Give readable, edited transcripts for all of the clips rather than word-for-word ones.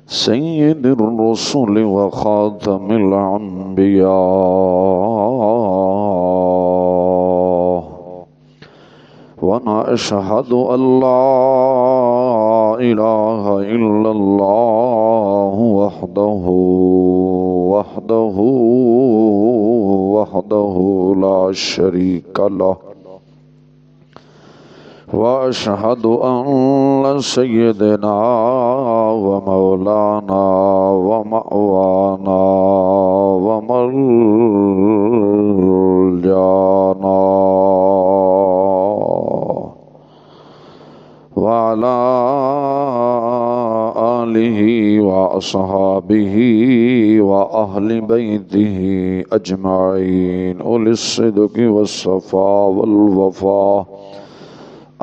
سيد الرسل وخاتم الأنبياء، ونشهد أن لا إله إلا الله وحده لا شريك له، وأشهد أن سيدنا ومولانا ومأوانا وملجانا وعلى آله وأصحابه وأهل بيته أجمعين أولي الصدق والصفاء والوفاء.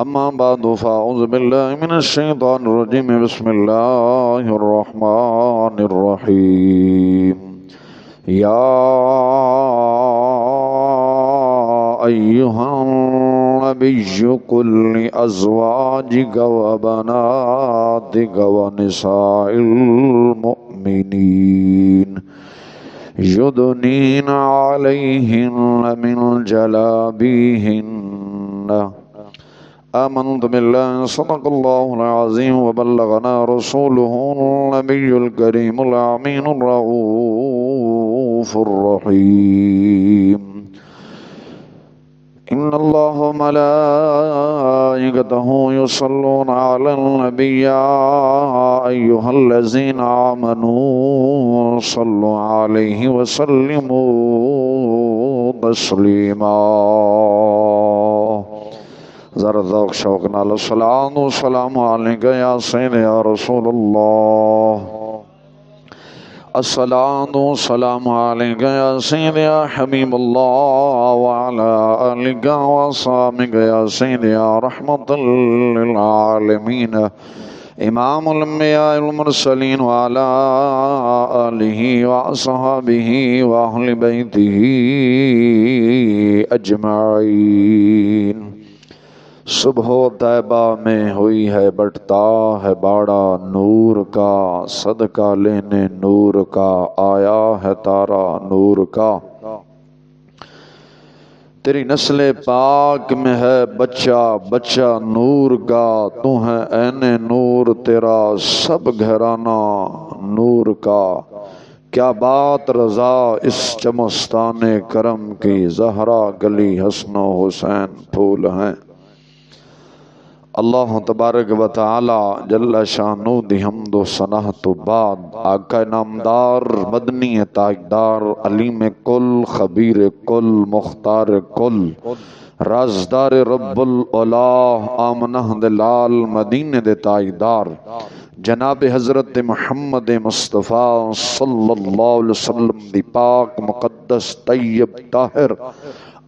أما بعد فأعوذ بالله من الشيطان الرجيم. بسم الله الرحمن الرحيم. يا أيها النبي قل لأزواجك وبناتك ونساء المؤمنين يدنين عليهن من جلابيبهن. آمنت بالله صدق الله العظيم وبلغنا رسوله النبي الكريم الأمين الرؤوف الرحيم. إن الله وملائكته يصلون على النبي يا أيها الذين آمنوا صلوا عليه وسلموا تسليما. ذرا ذوق شوق نال الصلاة والسلام عليك يا سيدي يا رسول الله. الصلاة والسلام عليك يا سيدي يا حبيب الله، وعلى آلك وصحبك يا سيدي يا رحمة للعالمين إمام الأنبياء والمرسلين، وعلى آله وأصحابه وأهل بيته أجمعين. صبح طیبہ میں ہوئی ہے بٹتا ہے باڑا نور کا، صدقہ لینے نور کا آیا ہے تارا نور کا. تیری نسل پاک میں ہے بچہ بچہ نور کا، تو ہے عین نور تیرا سب گھرانہ نور کا. کیا بات رضا اس چمستان کرم کی، زہرا گلی حسن و حسین پھول ہیں. اللہ تبارک و تعالی جل شانہ دی حمد و ثنا تو بعد آقا نامدار مدنی تاجدار علیم کل خبیر کل مختار کل رازدار رب العلا آمنہ دلال مدینہ دے تاجدار جناب حضرت محمد مصطفیٰ صلی اللہ علیہ وسلم دی پاک مقدس طیب طاہر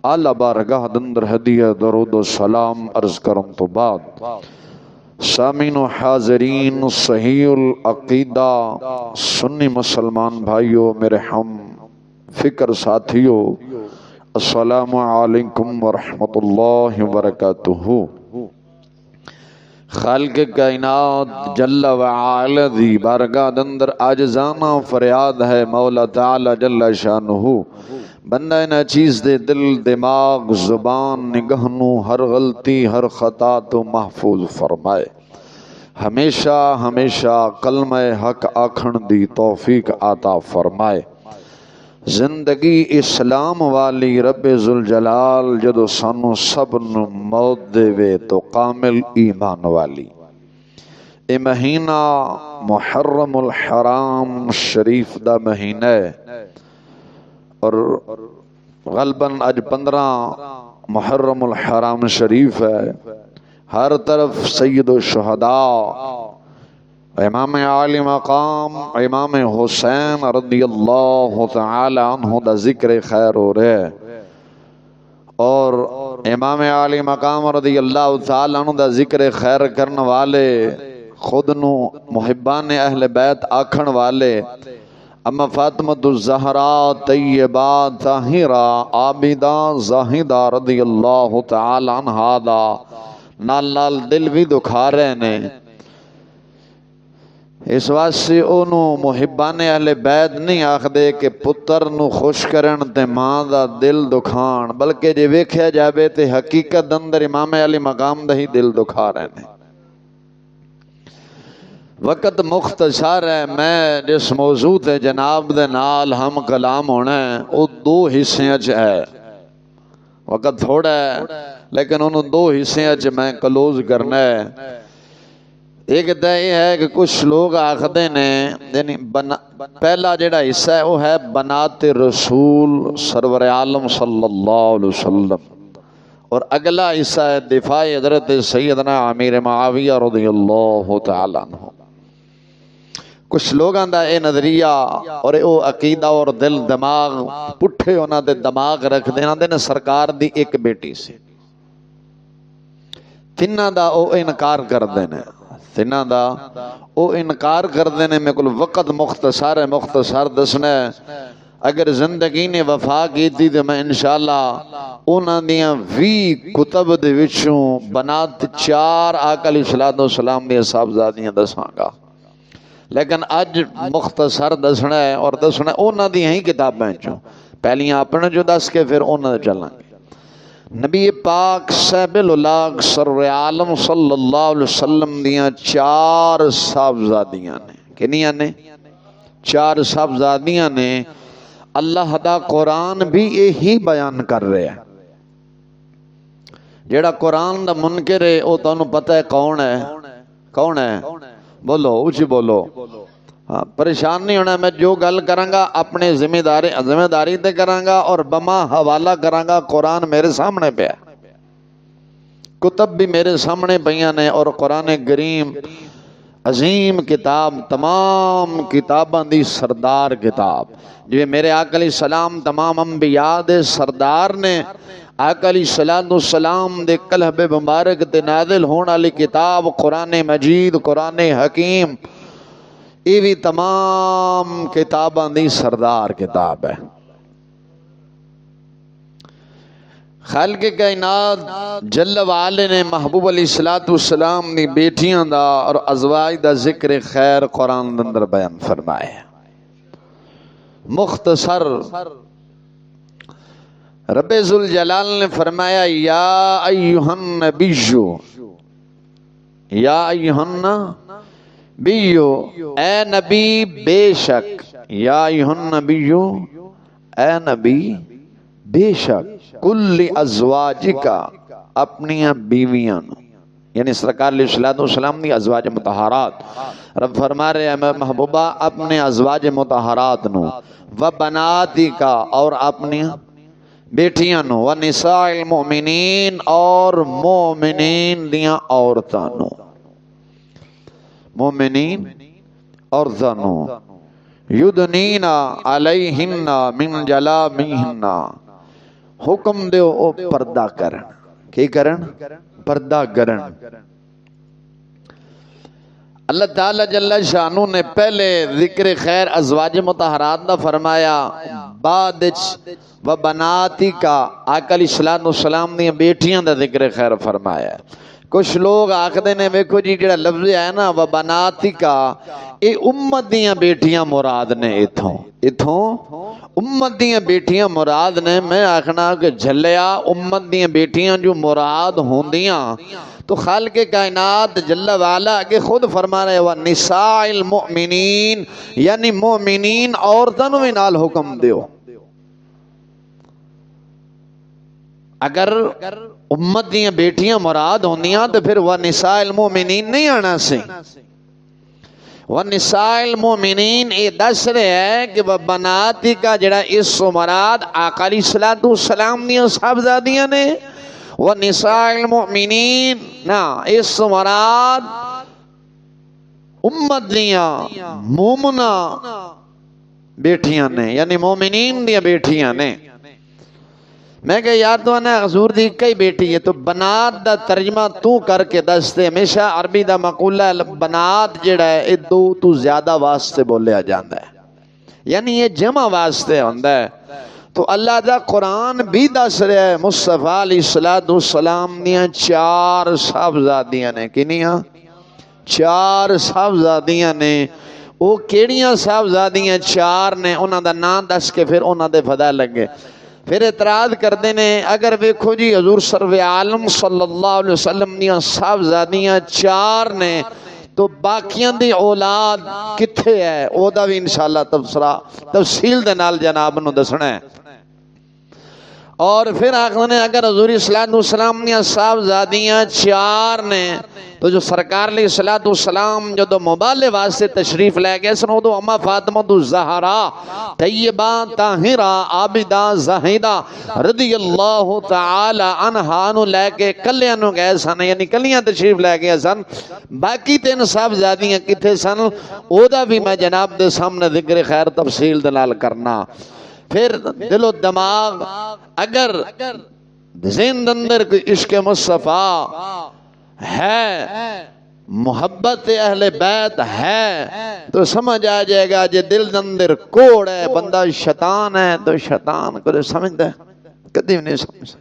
اعلی بارگاہ دندر ہدیہ درود و سلام عرض کرن تو بعد، سامعین و حاضرین صحیح العقیدہ سنی مسلمان بھائیوں، میرے ہم فکر ساتھیوں، السلام علیکم ورحمۃ اللہ وبرکاتہ. خالق کائنات جل وعلا دی بارگاہ دندر عاجزانہ فریاد ہے مولا تعالی جل شانہ بندہ نہ چیز دے دل دماغ زبان نگہنو ہر غلطی ہر خطا تو محفوظ فرمائے. ہمیشہ ہمیشہ کلمہ حق آکھن دی توفیق عطا فرمائے. زندگی اسلام والی رب ذوالجلال جدو سانو سب نو موت دے وے تو کامل ایمان والی. اے مہینہ محرم الحرام شریف دا مہینہ ہے، اور غالباً آج 15 محرم الحرام شریف ہے. ہر طرف سید الشہداء امام عالی مقام امام حسین رضی اللہ تعالی عنہ دا ذکر خیر ہو رہے، اور امام عالی مقام رضی اللہ تعالی عنہ دا ذکر خیر کرن والے خود نو محبان اہل بیت آکھن والے اما فاطمۃ الزہراء طیبہ طاہرہ عابدہ زاہدہ رضی اللہ تعالی عنہا دا نال نال دل بھی دکھا رہے نے. اس واسطے انہوں محبان اہل بیت نہیں آخدے کہ پتر نو خوش کرن تے ماں دا دل دکھان، بلکہ جے ویکھیا جاوے تے حقیقت اندر امام علی مقام دا ہی دل دکھا رہے ہیں۔ وقت مختصر ہے، میں جس موضوع تے جناب دے نال ہم کلام ہونا ہے وہ دو حصے چ ہے، وقت تھوڑا ہے لیکن انہوں دو حصے چ میں کلوز کرنا ہے۔ ایک تو یہ ہے کہ کچھ لوگ آخدے نے یعنی پہلا جڑا حصہ ہے وہ ہے بنات رسول سرور عالم صلی اللہ علیہ وسلم، اور اگلا حصہ ہے دفاع حضرت سیدنا امیر معاویہ رضی اللہ تعالیٰ عنہ۔ کچھ لوگاں دا اے نظریہ اور او عقیدہ اور دل دماغ پٹھے ہونا دے دماغ رکھ دینا دے سرکار دی ایک بیٹی سے تینہ دا او انکار کر دینے، تینہ دا او انکار کر دینے۔ میں کل وقت مختصر ہے، مختصر دسنا ہے، اگر زندگی نے وفا کی تھی تو میں انشاءاللہ انہاں دیاں 20 کتب دے وچوں بنات 4 آقا علیہ السلام دی صاحبزادیاں دساں گا، لیکن اج مختصر دسنا ہے اور دسنا انہاں دی ہی کتابیں چوں پہلیاں اپنے جو دس کے پھر انہاں دے چلیں گے۔ نبی پاک صاحب اللاغ سرور عالم صلی اللہ علیہ وسلم دیاں 4 صاحبزادیاں نے، کنیاں نے 4 صاحبزادیاں نے۔ اللہ دا قرآن بھی یہی بیان کر رہے ہیں۔ جیڑا قرآن دا منکر ہے وہ تانوں پتہ ہے کون ہے؟ کون ہے؟ بولو اچھی بولو، پریشان نہیں ہونا، میں جو گل کرانگا اپنے ذمہ داری تے کرانگا اور بما حوالہ کرانگا۔ قرآن میرے سامنے پہ ہے، کتب بھی میرے سامنے پیاں نے، اور قرآن کریم عظیم کتاب، تمام کتاباں دی سردار کتاب، جو میرے آقا علیہ السلام تمام انبیاء دے سردار نے آقا علیہ السلام دے قلب مبارک تے نازل ہونے والی کتاب قرآن مجید، قرآن حکیم، یہ بھی تمام کتاباں دی سردار کتاب ہے۔ خالق کائنات جل وعلا نے محبوب علیہ السلام دی بیٹیاں دا اور ازواج دا ذکر خیر قرآن اندر بیان فرمائے۔ مختصر رب ذوالجلال نے فرمایا یا ایہا النبی، یا ایہا النبی، اے نبی بے شک، یا ایہا النبی، اے نبی بے شک، کل ازواجکا اپنی بیویاں، یعنی سرکار علیہ السلام دی ازواج مطہرات، رب فرما رہے ہیں محبوبہ اپنے ازواج مطہرات نو، و بناتی کا اور اپنی بیٹیاں نو، و نساء المؤمنین اور مومنین دیاں عورتاں نو، مومنین عورتاں نو، یدنین علیہن من جلابیہن، حکم دیو او پردہ کرن، کی کرن؟ پردہ کرن۔ اللہ تعالی جل شانہ نے پہلے ذکر خیر ازواج مطہرات دا فرمایا، بعد و بناتی کا آقا علیہ السلام دی بیٹیاں دا ذکر خیر فرمایا۔ کچھ لوگ آخدے نے ویکھو جی جڑا لفظ ہے نا و بناتی کا، اے امت دیاں بیٹیاں مراد نے، اتھوں امت دیاں بیٹیاں مراد نے۔ میں آخنا کہ جھلیا امت دیاں بیٹیاں جو مراد ہوندیاں تو خالق کائنات جل وعلا کے خود فرما رہے وہ نساء المؤمنین، یعنی مومنین عورتوں بھی نال حکم دیو۔ اگر امت دیاں بیٹیاں مراد ہوندیاں تو پھر وہ نساء المؤمنین نہیں آنا سی۔ وہ نساء المؤمنین یہ دس رہے ہیں کہ وہ بناتی کا جڑا اس مراد آقا علیہ السلام دیاں صاحبزادیاں نے، وہ نساء المؤمنین نا اس مراد امت دیاں مومنہ بیٹیاں نے، یعنی مومنین دیاں بیٹیاں نے۔ میں کہ یار تو انہیں حضور دی کئی بیٹی ہے تو بنات دا ترجمہ تو کر کے دستے، ہمیشہ عربی دا مقولہ ہے بنات جڑا ہے دو تو زیادہ واسطے بولیا جاندہ ہے، یعنی یہ جمع واسطے ہوندہ ہے۔ تو اللہ دا قرآن بھی دس رہے ہیں مصطفیٰ علیہ السلام دیاں 4 صاحبزادیاں نے، کنیاں چار صاحبزادیاں نے، وہ کیڑیاں صاحبزادیاں چار نے، انہاں دا نام دس کے پھر انہاں دے فضائل لگے. پھر اعتراض کردے نے اگر ویکھو جی حضور سرور عالم صلی اللہ علیہ وسلم دیاں صاحبزادیاں چار نے تو باقیاں دی اولاد کتھے ہے؟ او دا بھی انشاءاللہ تفصیل دے نال جناب نو دسنا ہے. اور پھر آخر نے اگر حضور صلی اللہ علیہ وسلم نے صاحبزادیاں چار نے تو جو سرکار علیہ السلام جو مبالغ واسطے تشریف لے گئے سن ادو اما فاطمہ الزہرا طیبہ طاہرہ عابدہ زاہدہ رضی اللہ تعالی عنہا نو لے کے کلیاں نو گئے سن، یعنی کلیاں تشریف لے گئے سن. باقی تین صاحبزادیاں کتھے سن او دا بھی میں جناب دے سامنے ذکر خیر تفصیل دے نال کرنا. پھر دل و دماغ اگر ذہن اندر کوئی عشق مصطفیٰ ہے، محبت اہل بیت ہے تو سمجھ آ جائے گا. جے دل اندر کوڑ ہے، بندہ شیطان ہے تو شیطان کو سمجھتا ہے کدی نہیں سمجھ.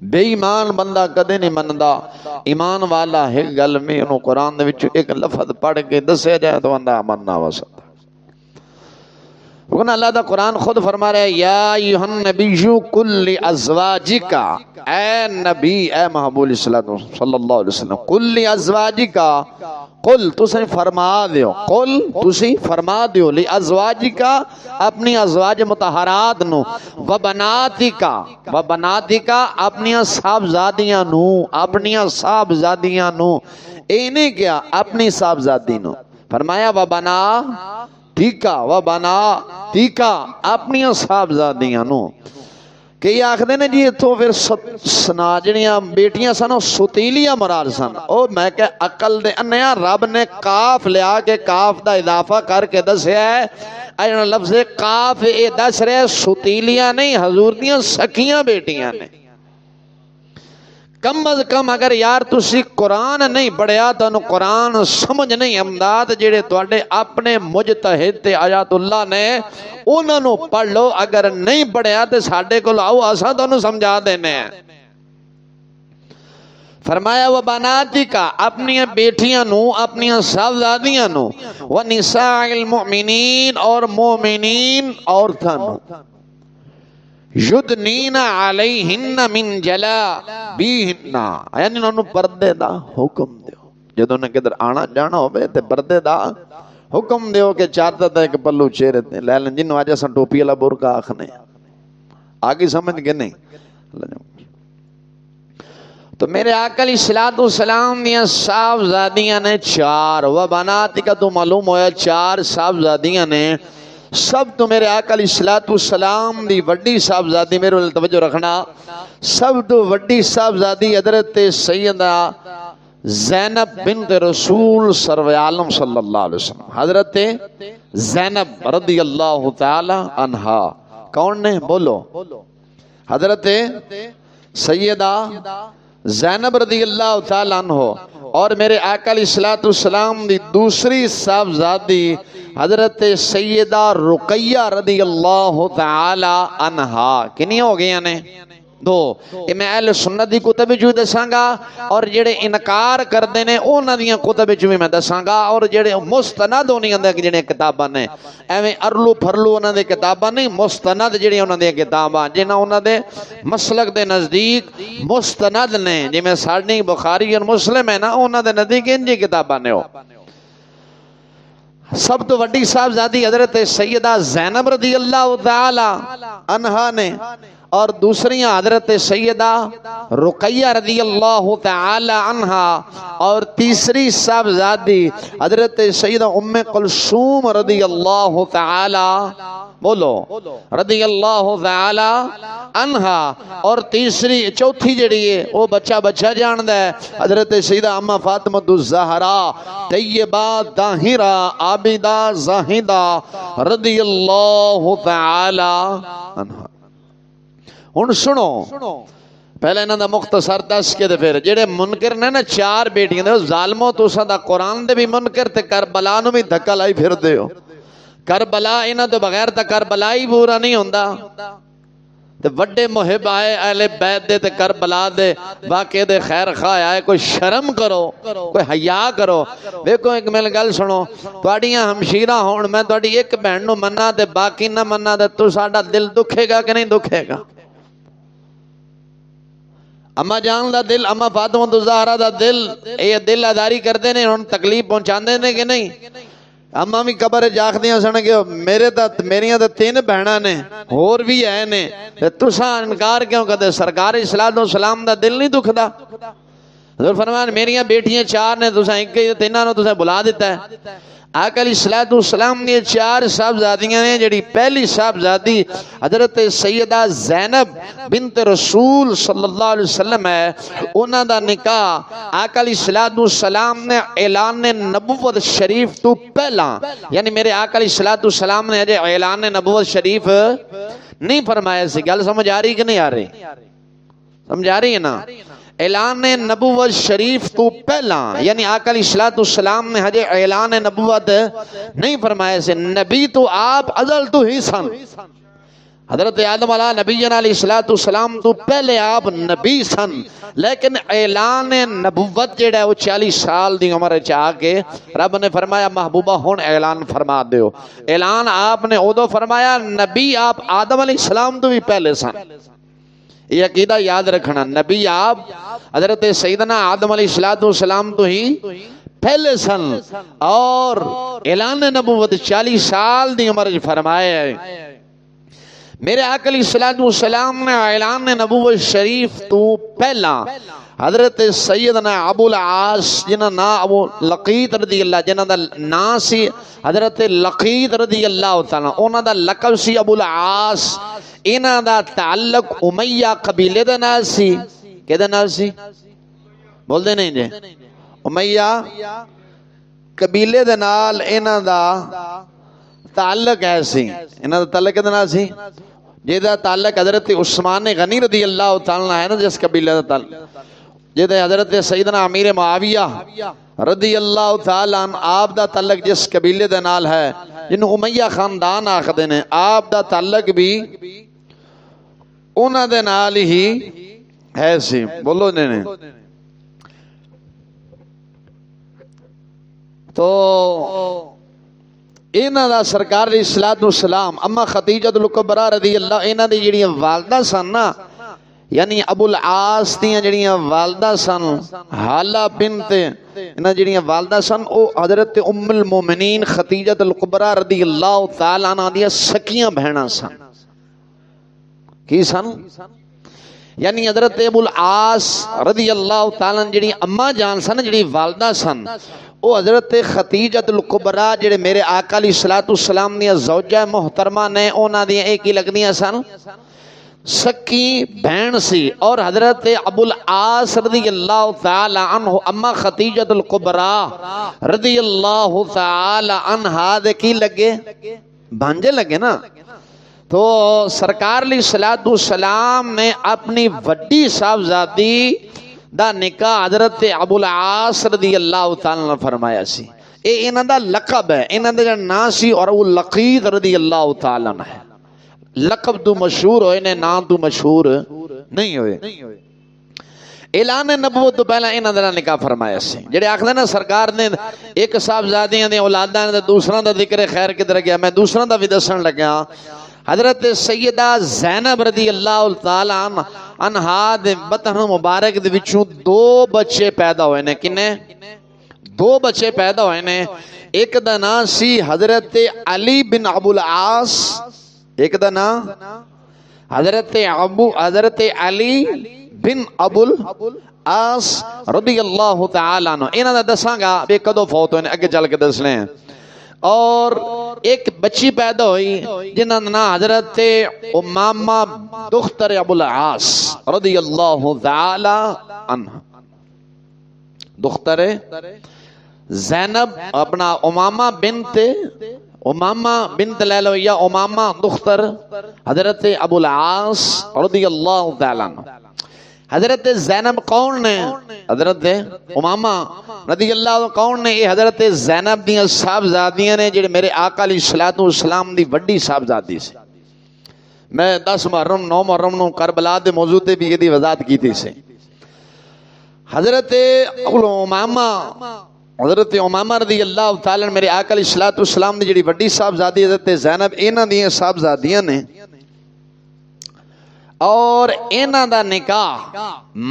بے ایمان بندہ کدے نہیں مندا. ایمان والا ہے گل میں انہوں قرآن دے وچ ایک لفظ پڑھ کے دسیا جائے تو بندہ مننا وسط. لیکن اللہ دا قرآن خود فرما رہا ہے یا ایھا النبی قل لازواجک، اے نبی اے محبوب صلی اللہ علیہ وسلم، قل لازواجک، قل تسی فرما دیو، قل تسی فرما دیو لازواجک اپنی ازواج مطہرات نو، وبناتک وبناتک اپنی صاحبزادیاں نو، اپنی صاحبزادیاں نو. اے نہیں کیا اپنی صاحبزادی نو فرمایا وبنا ٹھیکا و بنا ٹھیکا اپنی صاحبزادیاں نو. کہ یہ آخدے نے جی اتھو پھر سنا جڑیاں بیٹیاں سن ستیلیاں مراد سن. او میں کہ عقل دے انیا رب نے کاف لیا کے کاف دا اضافہ کر کے دسیا ہے. اینا لفظ کاف اے دس رہے ستیلیاں نہیں، حضور دیاں سکیاں بیٹیاں نے. کم از کم اگر یار تسی قرآن نہیں پڑھیا تو انہوں قرآن سمجھ نہیں امداد جڑے تواڈے اپنے مجتہد تے آیات اللہ نے انہوں نے پڑھ لو. اگر نہیں پڑھیا تو ساڈے کو آؤ اساں تانوں سمجھا دینے ہیں. فرمایا وہ بناتی کا اپنی بیٹیاں نو، اپنی صاحبزادیاں نو، ونساء المؤمنین اور مومنین عورتاں نو، یدنین علیہن من جلابیہن، یعنی انہوں پردے دا حکم دیو. جدو نے کدھر آنا جانا ہوئے تے پردے دا حکم دیو کہ چارتا تھا ایک پلو چہرے تے لے لیں جنہوں آجا سن ٹوپی اللہ برکا آخنے. آگے سمجھ گئے نہیں. تو میرے آقا علیہ السلام دیا صاحبزادیاں نے چار، و بناتی کا تو معلوم ہویا چار صاحبزادیاں نے. سب تو میرے آقا علیہ السلام دی وڈی صاحبزادی، میرے لئے توجہ رکھنا، سب تو وڈی صاحبزادی حضرت سیدہ زینب بنت رسول سرور عالم صلی اللہ علیہ وسلم، حضرت زینب رضی اللہ تعالی عنہا. کون نے بولو؟ حضرت سیدہ زینب رضی اللہ تعالی عنہ. اور میرے آقا علیہ السلام دی دوسری صاحبزادی حضرت سیدہ رقیہ رضی اللہ تعالی عنہا. کنی ہو گئی نے؟ دو. میں اہل سنت دی کتب جو دساں گا اور جڑے انکار کردے نے انہاں دیاں کتب جو میں دساں گا، اور جڑے مستند انہاں دے جڑے کتاباں نے ایویں ارلو پھرلو انہاں دے کتاباں نہیں، مستند جڑے انہاں دے کتاباں جنہاں انہاں دے مسلک دے نزدیک مستند نے، جویں ساڈی بخاری اور مسلم ہے نا انہاں دے نزدیک انجی کتاباں نے. سب تو وڈی صاحبزادی حضرت سیدہ زینب رضی اللہ تعالی عنہا نے، اور دوسری حضرت سیدہ رقیہ رضی اللہ تعالی عنہا، اور تیسری صاحبزادی حضرت سیدہ ام کلثوم رضی اللہ تعالی بولو رضی اللہ تعالی عنہا. اور تیسری چوتھی جڑی ہے وہ بچہ جاندہ ہے حضرت سیدہ اما فاطمہ الزہرا طیبہ طاہرہ عابدہ زاہدہ رضی اللہ تعالی عنہا. ہن سنو پہلے انہاں دا مختصر دس کے پھر جڑے منکر نے نا چار بیٹیاں دے ظالمو تساں دا قرآن دے بھی منکر تے کربلا نو بھی دھکا لائی پھر دیو. کربلا انہاں تو بغیر تا کربلا ہی پورا نہیں ہوندا. تے وڈے محب آئے اہل بیت دے تے کربلا دے واقعے دے خیر خواہ آئے، کوئی شرم کرو، کوئی حیا کرو۔ دیکھو ایک میل گل سنو، تواڈیاں ہمشیرہ ہون، میں تواڈی ایک بہن نو منا تے باقی نہ منا تے تو ساڈا دل دکھے گا کہ نہیں دکھے گا؟ اما جان دا دل، اما فاطمہ الزہرا دا دل، یہ دل آزاری کرتے ہیں، ہن تکلیف پہنچاندے نے کہ نہیں؟ اما بھی قبر جاکدیاں سن کہ میریاں تے 3 بہناں نے، اور بھی ہے نے، تے تساں انکار کیوں کردے؟ سرکار اسلام والسلام دا دل نہیں دکھدا؟ حضور فرمان میریاں بیٹیاں 4 نے، تساں ایک ہی، 3 نو تساں بلا دیتا ہے۔ آقا علیہ السلام نے 4 صاحبزادیاں نے، جڑی پہلی صاحبزادی حضرت سیدہ زینب بنت رسول صلی اللہ علیہ وسلم ہے، انہاں دا نکاح آقا علیہ السلام نے اعلان نبوت شریف تو پہلا، یعنی میرے آقا علیہ السلام نے اعلان نبوت شریف نہیں فرمایا سی۔ گل سمجھ آ رہی کہ نہیں آ رہی؟ سمجھ آ رہی ہے نا؟ اعلان نبوت شریف تو پہلا، یعنی آقا علیہ السلام نے ہجے اعلان نبوت نہیں فرمایا سے۔ نبی تو آپ ازل تو ہی سن، حضرت آدم علیہ نبینا علیہ السلام تو پہلے آپ نبی سن، لیکن اعلان نبوت جڑا ہے وہ 40 سال دی عمر چاہ کے رب نے فرمایا محبوبہ ہون اعلان فرما دیو۔ اعلان آپ نے ادو فرمایا، نبی آپ آدم علیہ السلام تو بھی پہلے سن۔ یہ عقیدہ یاد رکھنا، نبی آپ حضرت سیدنا آدم علیہ السلام تو ہی پہلے سن، اور اعلان نبوت 40 سال دی عمر فرمایا ہے۔ میرے آقا علیہ السلام نے اعلان نبوت شریف تو پہلا حضرت سیدنا ابو العاص جنہ نا ابو لقیط رضی اللہ، جنہ دا نا سی حضرت لقیط رضی اللہ تعالیٰ، انہ دا لقب سی ابو العاص، انہ دا تعلق امیہ قبیلے دا نال سی۔ کہ دا نال سی؟ بول دے نہیں جے؟ امیہ قبیلے دا نال انہ دا تعلق ہے سی۔ انہ دا تعلق دا نال سی جیدہ تعلق حضرت عثمان غنی رضی اللہ تعالیٰ ہے نا، جس قبیلے دا تعلق، جیدہ حضرت سیدنا امیر معاویہ رضی اللہ تعالیٰ عنہ آپ دا تعلق جس قبیلے دا نال ہے، جنہوں امیہ خاندان آخدے نے، آپ دا تعلق بھی انہ دے نال ہی ہے سی۔ بولو نے تو انہ دا سرکار علیہ السلام اما خدیجہ الکبریٰ رضی اللہ، انہ دی جڑیاں والدہ سن نا، یعنی ابو العاص دیاں جڑیاں والدہ سن حالہ بنت، انہ جڑیاں والدہ سن او حضرت ام المومنین خدیجہ الکبریٰ رضی اللہ تعالیٰ عنہ دیاں سکیاں بہناں سن۔ کی سن؟ یعنی حضرت ابو العاص رضی اللہ تعالیٰ عنہ جڑی اما جان سن، جڑی والدہ سن، او حضرت خدیجہ الکبریٰ جڑے میرے آقا علیہ السلام نے زوجہ محترمہ نے، اونا دیاں ایک ہی لگدیاں سن، سکی بہن سی۔ اور حضرت ابو العاص رضی اللہ تعالی عنہ اما خدیجہ الکبریٰ رضی اللہ تعالی عنہ دے کی لگے؟ بھانجے لگے نا۔ تو سرکار علیہ السلام نے اپنی وڈی صاحبزادی دا نکاح حضرت ابو العاص رضی اللہ تعالی عنہ فرمایا سی۔ اے انہاں دا لقب ہے، انہاں دا نام سی، اور وہ لقیط رضی اللہ تعالی عنہ ہے۔ لقب تو مشہور ہوئے نے، نام تو مشہور نہیں ہوئے۔ اعلان نبوت تو پہلا انہاں دا نکاح فرمایا سی۔ جڑے آکھدے نا سرکار نے ایک صاحبزادیاں دے اولاداں نے دوسرا دا ذکر خیر کدھر گیا، میں دوسرا دا بھی دسن لگا۔ حضرت سیدہ زینب رضی اللہ تعالی عنہا دے بطن مبارک دے وچوں 2 بچے پیدا ہوئے نے۔ کنے؟ 2 بچے پیدا ہوئے نے۔ ایک دا نام سی حضرت علی بن ابو العاص، ایک دا نام حضرت علی بن ابو العاص رضی اللہ تعالی عنہ۔ انہاں دا دساں گا بے کدو فوت ہوئے نے، اگے چل کے دس لیں۔ اور ایک بچی پیدا ہوئی جنہاں دا نام حضرت امامہ دختر ابو العاص رضی اللہ تعالی عنہ، دختر زینب اپنا امامہ بنت لے لو، یا امامہ دختر حضرت ابو العاص رضی اللہ تعالی عنہ۔ حضرت زینب کون نے؟ حضرت امامہ رضی اللہ عنہ کون نے؟ یہ حضرت زینب دیاں صاحبزادیاں نے، جڑے میرے آقا علیہ السلام دی وڈی صاحبزادی سے۔ میں 10 محرم 9 محرم نو کربلا دے موضوع تے بھی یہ وضاحت کی تھی سے. حضرت امامہ رضی اللہ تعالی میرے آقا علیہ الصلوۃ والسلام دی جڑی وڈی صاحبزادی حضرت زینب انہاں دی صاحبزادیاں نے اور انہاں دا نکاح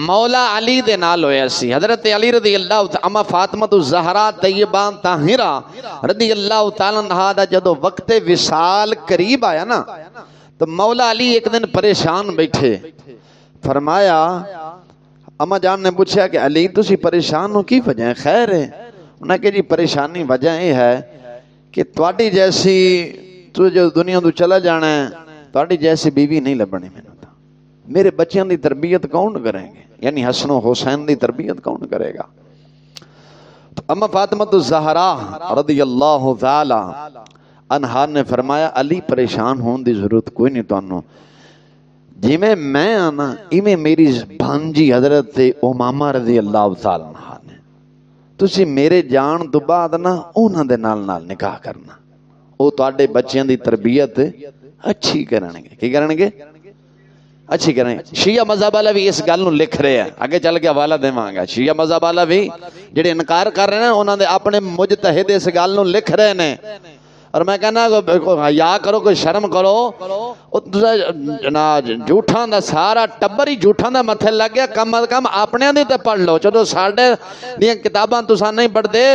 مولا علی دے نال ہویا سی. حضرت علی رضی اللہ تعالی اما فاطمہ الزہرا طیبہ طاہرہ رضی اللہ تعالی عنہا دا جدو وقت وصال قریب آیا نا تو مولا علی ایک دن پریشان بیٹھے. فرمایا اما جان نے پوچھا کہ علی تسی پریشان ہو کی وجہ ہے؟ خیر ہے؟ انہوں نے کہ جی پریشانی وجہ یہ ہے کہ تواڈی جیسی تو جو دنیا تو چلا جانا ہے تواڈی جیسی بیوی نہیں لبنی. میرے بچیاں دی تربیت کون کریں گے؟ یعنی حسن و حسین دی تربیت کون کرے گا؟ تو اما فاطمہ الزہرا رضی اللہ تعالی عنہا نے فرمایا علی پریشان ہون دی ضرورت کوئی نہیں تانوں. جی میں آنا ایویں میری بھانجی حضرت امامہ رضی اللہ تعالی عنہ نے تسی میرے جان تو بعد نا انہاں دے نال نکاح کرنا. او تواڈے بچیاں دی تربیت اچھی کرنگے. کی کرنگے؟ اچھی کریں. شیعہ مذہب والا بھی اس گل نو لکھ رہے ہیں, آگے چل کے حوالہ دیواں گا. شیعہ مذہب والا بھی جڑے انکار کر رہے ہیں انہاں دے اپنے مجتہد اس گل نو لکھ رہے ہیں. اور میں کہنا حیا کرو, کوئی شرم کرو. جھوٹاں دا سارا ٹبر ہی جھوٹاں دا متھے لگ گیا. کم از کم اپنے دی تے پڑھ لو. چلو ساڈے دیاں کتاباں تساں نہیں پڑھدے,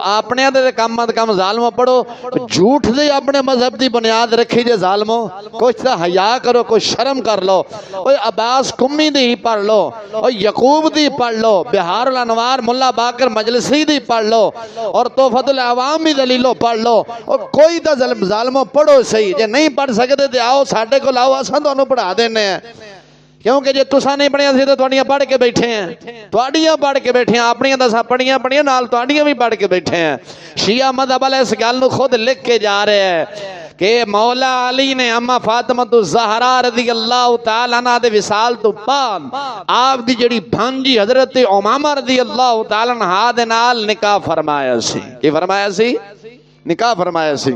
اپنے دے کم از کم ظالمو پڑھو. جھوٹ دی اپنے مذہب دی بنیاد رکھی جے ظالمو. کچھ تے حیا کرو, کوئی شرم کر لو. اوے عباس قمی دی ہی پڑھ لو, اور یعقوب دی پڑھ لو, بہار الانوار ملا باقر مجلسی دی پڑھ لو, اور توفۃ العوام بھی دلیلو پڑھ لو. کوئی تا ظالموں پڑھو صحیح. جے نہیں پڑھ سکتے تے آؤ ساڈے کو لاؤ, اساں تانوں پڑھا دینے ہیں. کیونکہ جے تساں نہیں پڑھیا سی تو تواڈیاں پڑھ کے بیٹھے ہیں, تواڈیاں پڑھ کے بیٹھے ہیں, اپنیاں دساں پڑھیاں نال تواڈیاں بھی پڑھ کے بیٹھے ہیں. شیعہ مذہب والے اس گل نو خود لکھ کے جا رہے ہیں کہ مولا علی نے اما فاطمہ الزہرا رضی اللہ تعالی عنہا دے وصال تو بعد آپ دی جڑی بھانجی حضرت امامہ رضی اللہ تعالی عنہا دے نال نکاح فرمایا سی. کی فرمایا سی؟ نکاح فرمایا سی.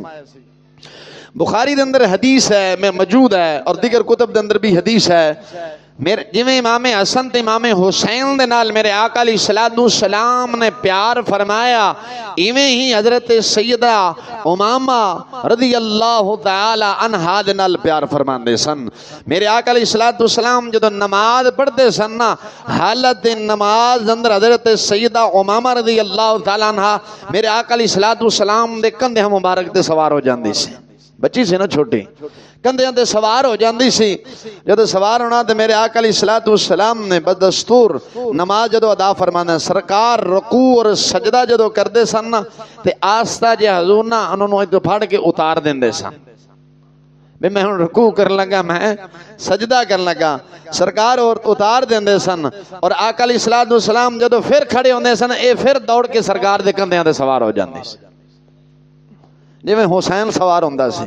بخاری دے اندر حدیث ہے, میں موجود ہے, اور دیگر کتب دے اندر بھی حدیث ہے. جویں امام حسن تے امام حسین دے نال میرے آقا علیہ الصلوۃ والسلام نے پیار فرمایا, ایویں ہی حضرت سیدہ امامہ رضی اللہ تعالی عنہا دے نال پیار فرماندے سن. میرے آقا علیہ الصلوۃ والسلام جدو نماز پڑھتے سن نا, حالت نماز اندر حضرت سیدہ امامہ رضی اللہ تعالی عنہا میرے آقا علیہ الصلوۃ والسلام دے کندھے مبارک تے سوار ہو جاندی سی. بچی سی نا چھوٹی, کندھیاں تے سوار ہو جاندی سی. جدو سوار ہونا تے میرے آقا علیہ الصلوۃ والسلام نے بدستور نماز جدو ادا فرمانا, سرکار رکوع اور سجدہ جدو کردے سن نا تے آستہ جے حضور نا انہوں نے پھڑ کے اتار دیندے سن. میں ہن رکوع کرن لگا, میں سجدہ کرن لگا, سرکار اور اتار دیندے سن. اور آقا علیہ الصلوۃ والسلام جدو پھر کھڑے ہوندے سن, اے پھر دوڑ کے سرکار دے کندھیاں تے سوار ہو جاندے سی, جویں حسین سوار ہوندا سی.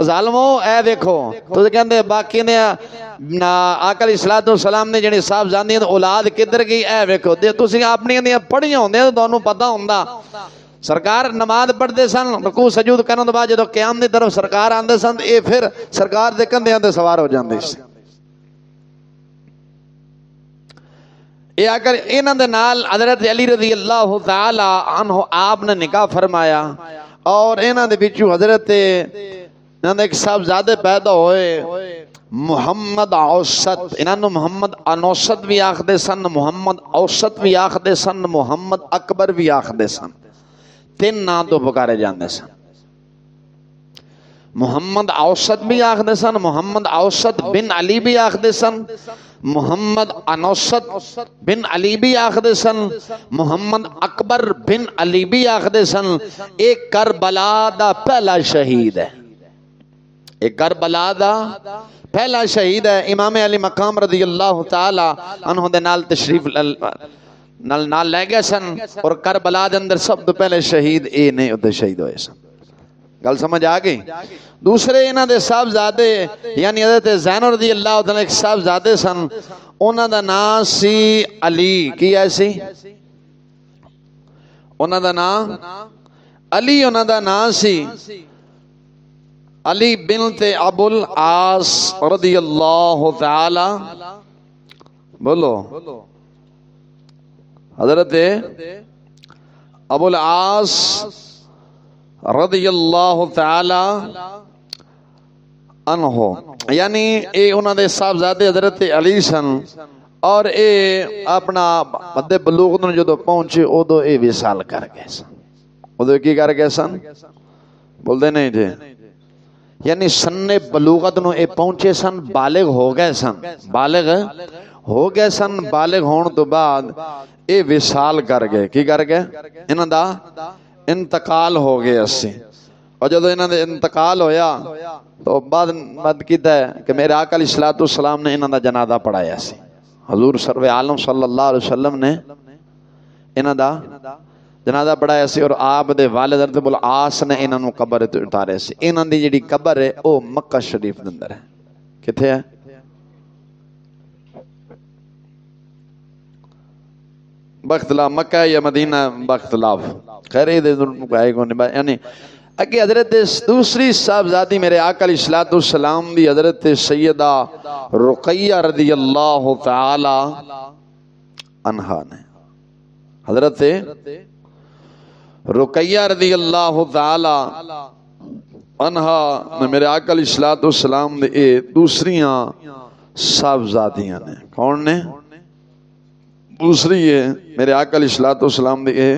ظالمو اے دیکھو تو کہندے باقی نے آقا علیہ الصلوۃ والسلام نے جڑی صاحبزادیاں دی اولاد کدھر گئی, اے ویکھو تے تسی اپنی دیاں پڑھیاں ہوندے تے تانوں پتہ ہوندا. سرکار نماز پڑھدے سن, رکوع سجود کرن تو بعد جدوں قیام دی طرف سرکار آندے سن, اے پھر سرکار دے کندھیاں تے سوار ہو جاندے سی. اے اگر انہاں دے نال حضرت علی رضی اللہ تعالی عنہ آپ نے نکاح فرمایا, اور انہاں دے وچوں حضرت انہاں دے ایک صاحبزادے پیدا ہوئے محمد اوسط. انہاں نوں محمد انوسط بھی آکھدے سن, محمد اوسط بھی آکھدے سن, محمد اکبر بھی آکھدے سن. 3 نام تو پکارے جاندے سن. محمد اوسط بھی آکھدے سن, محمد اوسط بن علی بھی آکھدے سن, محمد انوسط بن علی بھی آکھدے سن, محمد اکبر بن علی بھی آکھدے سن. ایک کربلا دا پہلا شہید ہے, ایک کربلا دا پہلا شہید ہے. امام علی مقام رضی اللہ تعالی عنہ دے نال تشریف نال لے گئے سن, اور کربلا دے اندر سب تو پہلے شہید اے نے ادھر شہید ہوئے سن. گل سمجھ آ گئی؟ دوسرے انہاں دے صاحبزادے یعنی حضرت زین رضی اللہ تعالی ایک صاحبزادے سن, انہاں دا نام سی علی. کی ہے سی؟ انہاں دا نام علی, انہاں دا نام سی. علی بنت ابو العاص رضی اللہ تعالی، بولو، حضرت ابو العاص رضی اللہ تعالی عنہ، یعنی اے انہاں دے صاحبزادے حضرت علی سن، اور اے اپنا حد بلوغ نوں جدوں پہنچے ادو اے وصال کر گئے سن۔ ادو کی کر گئے سن؟ بول دے نہیں تھے، یعنی سن بلوغت نوں اے پہنچے سن، بالغ ہو گئے سن، بالغ ہو گئے سن، بالغ ہون تو بعد اے وصال کر گئے۔ کی کر گئے؟ انہاں دا انتقال ہو گیا اسی، اور جدو انہاں دے انتقال ہویا تو بعد کیتا ہے کہ میرے آقا علیہ الصلوۃ والسلام نے انہاں دا جنازہ پڑھایا سی، حضور سرور عالم صلی اللہ علیہ وسلم نے انہاں دا جنازہ پڑھایا سی، اور آپ دے والد حضرت ابو العاص نے انہاں نوں قبر تے اتارے سی۔ انہاں دی جڑی قبر ہے او مکہ شریف دے اندر ہے۔ کتھے ہے؟ بختلا مکہ یا مدینہ بختلاف، خیر یہ یعنی اگے حضرت دوسری صاحبزادی میرے آقا علیہ الصلوۃ والسلام دی حضرت سیدہ رقیہ رضی اللہ تعالی عنہا نے، حضرت رقیہ رضی اللہ تعالی عنہا نے میرے آقا علیہ الصلوۃ والسلام دے دوسریاں صاحبزادیاں نے۔ کون نے؟ دوسری ہے میرے آقا علیہ الصلوۃ والسلام دے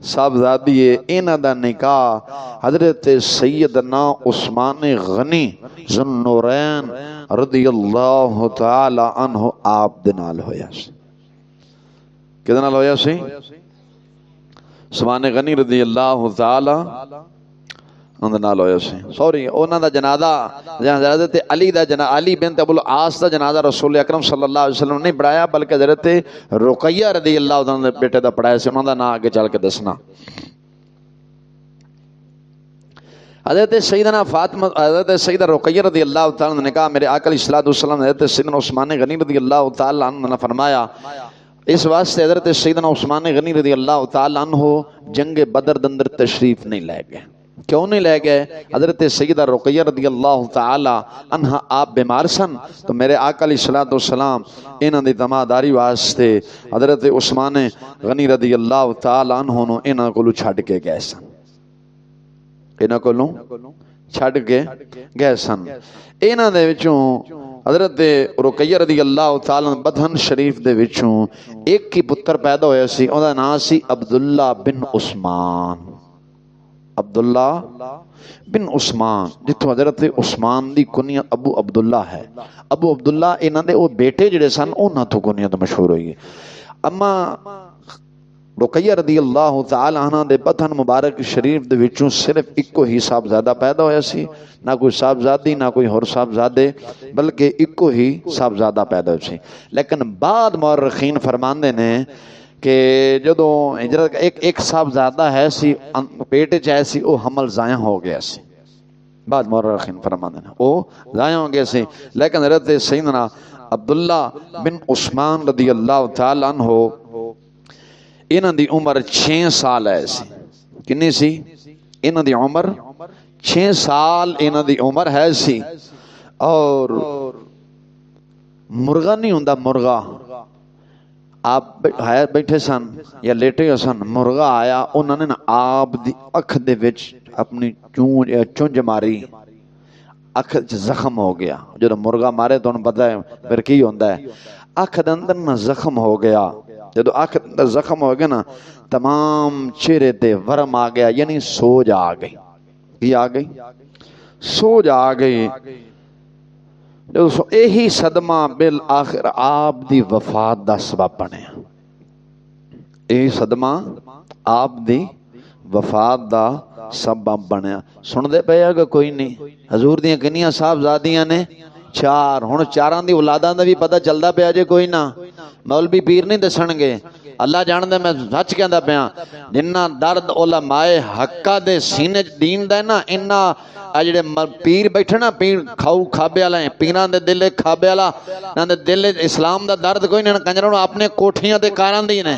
صاحبزادی ہے، انہاں دا نکاح حضرت سیدنا عثمان غنی ذو النورین رضی اللہ تعالی عنہ آپ دے نال ہویا سی۔ کدے نال ہویا سی؟ عثمان غنی رضی اللہ تعالی عنہ نال ہویا سی۔ سوری، انہاں دا جنازہ حضرت علی دا علی بنت ابو العاص دا جنازہ رسول اکرم صلی اللہ علیہ وسلم نے پڑھایا، بلکہ حضرت رقیہ رضی اللہ عنہ دے بیٹے دا پڑھایا سی۔ انہاں دا نام آگے چل کے دسنا۔ حضرت سیدنا فاطمہ، حضرت سیدہ رقیہ رضی اللہ تعالی عنہ نے کہا میرے آقا علیہ الصلوۃ والسلام نے حضرت سیدنا عثمان غنی رضی اللہ تعالی عنہ نے فرمایا، اس واسطے حضرت سیدنا عثمان غنی رضی اللہ تعالی عنہ جنگ بدر دے اندر تشریف نہیں لے گئے۔ کیوں نہیں لے گئے؟ حضرت سیدہ رقیہ رضی اللہ تعالی عنہ آپ بیمار سن، تو میرے آقا علیہ الصلوۃ والسلام انہاں دی تماداری واسطے حضرت عثمان غنی رضی اللہ تعالی عنہ نو انہاں کولوں چھڈ کے گئے سن، انہاں کولوں چھڈ کے گئے سن۔ انہاں دے وچوں حضرت رقیہ رضی اللہ تعالی عنہ بدھن شریف دے وچوں ایک ہی پتر پیدا ہویا سی، اوندا نام سی عبداللہ بن عثمان، عبداللہ بن عثمان، جتوں حضرت عثمان دی کنیت ابو عبداللہ ہے۔ ابو عبداللہ انہاں دے او بیٹے جڑے سن انہاں تو کنیت مشہور ہوئی ہے۔ اما رقیہ رضی اللہ تعالی عنہ دے بدھن مبارک شریف دے وچوں صرف اکو ہی صاحبزادہ پیدا ہویا سی، نہ کوئی صاحبزادی نہ کوئی ہور صاحبزادے، بلکہ اکو ہی صاحبزادہ پیدا ہویا سی۔ لیکن بعد مورخین فرماندے نے کہ جدوں ہجرت ایک صاحبزادہ ہے سی پیٹ چ ہے سی، او حمل ضائع ہو گیا سی، بعد مورخین فرماندے نے او ضائع ہو گیا سی۔ لیکن حضرت سیدنا عبداللہ بن عثمان رضی اللہ تعالی عنہ انہاں دی عمر 6 سال ہے سی۔ کنی سی؟ انہاں دی عمر 6 سال انہاں دی عمر ہے سی، اور مرغا نہیں ہوندا، مرغا آپ بیٹھے سن یا لیٹے ہو سن، مرغا آیا، انہوں نے آپ دی اکھ دے وچ اپنی چونج ماری، اکھ زخم ہو گیا۔ جب مرغا مارے تو انہوں پتا ہے پھر کی ہوندہ ہے، اکھ دے اندر نا زخم ہو گیا۔ جب اکھ دے اندر زخم ہو گیا نا، تمام چہرے تے ورم آ گیا، یعنی سوج آ گئی۔ کی آ گئی؟ سوج آ گئی۔ یہی صدمہ بالآخر آپ دی وفات دا سبب بنیا۔ یہی صدمہ آپ دی وفات دا سبب بنیا۔ سن دے پہ گا کوئی نہیں؟ حضور دیاں کنیاں صاحبزادیاں نے؟ 4۔ ہن 4 دی اولاداں دا بھی پتہ چلدا پیا جے کوئی نہ؟ مولوی پیر نہیں دسن گے، اللہ جاندے میں سچ کہندا پیا، جنہ درد علماء حقہ دے سینے دین دا نا، انہاں جڑے پیر بیٹھے نا، پیر کھاؤ کھابے والا ہیں، پیراں دے دل کھابے والا، نہ دے دل اسلام دا درد کوئی نہیں، کنجراں اپنے کوٹھیاں تے کاراں دی نے۔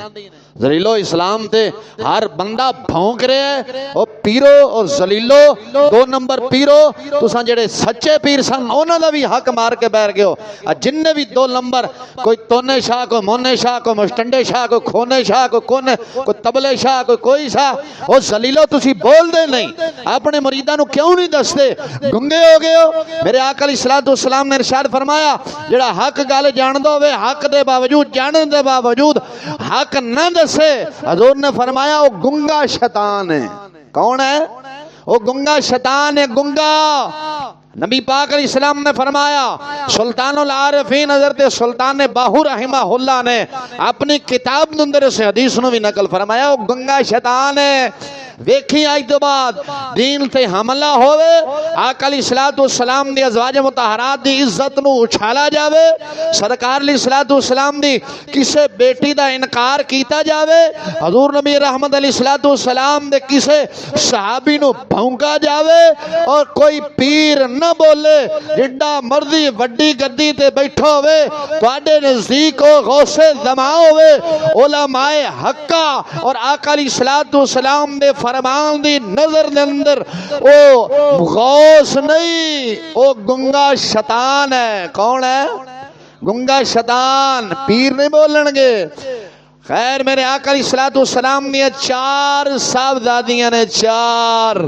زلیلو اسلام تے ہر بندہ بھونک رہے ہے او پیرو اور زلیلو دو نمبر پیرو تساں جڑے سچے پیر سن انہاں دا بھی حق مار کے بیٹھ گئے ہو جن نے بھی دو نمبر کوئی تونے شاہ کوئی مونے شاہ کوئی مشٹنڈے شاہ کوئی کھونے شاہ کوئی کونے کوئی تبلے شاہ کوئی شاہ او زلیلو تسی بول دے نہیں اپنے مریداں نو کیوں نہیں دستے گنگے ہو گئے ہو میرے آقا علیہ الصلوۃ والسلام نے ارشاد فرمایا جڑا حق گل جاندا ہوے حق دے باوجود جانن دے باوجود حق نہ دسے حضور نے فرمایا وہ گنگا شیطان ہے کون ہے وہ گنگا شیطان ہے گنگا نبی پاک علیہ السلام نے فرمایا سلطان العارفین حضرت سلطان باہو رحمہ اللہ نے اپنی کتاب اندر سے حدیث نو بھی نقل فرمایا وہ گنگا شیطان ہے ویکھی آج تو بعد دین تے حملہ ہوئے آقا علیہ الصلوۃ والسلام دی ازواج مطہرات دی عزت نو اچھالا جاوے سرکار علیہ الصلوۃ والسلام دی کسے بیٹی دا انکار کیتا جاوے حضور نبی رحمت علیہ الصلوۃ والسلام دے کسے صحابی نو بھونکا جاوے اور کوئی پیر نہ بولے جڈا مرضی وڈی گدی تے بیٹھا ہوئے تواڈے نزدیک ہو غوث زمان ہوئے علماء حقہ اور آقا علیہ الصلوۃ والسلام دے فرمان دی نظر دے اندر او غوث نہیں او گنگا شیطان ہے کون ہے گنگا شیطان پیر نہیں بولن گے خیر میرے آقا علیہ الصلوۃ والسلام نے 4 صاحبزادیاں نے 4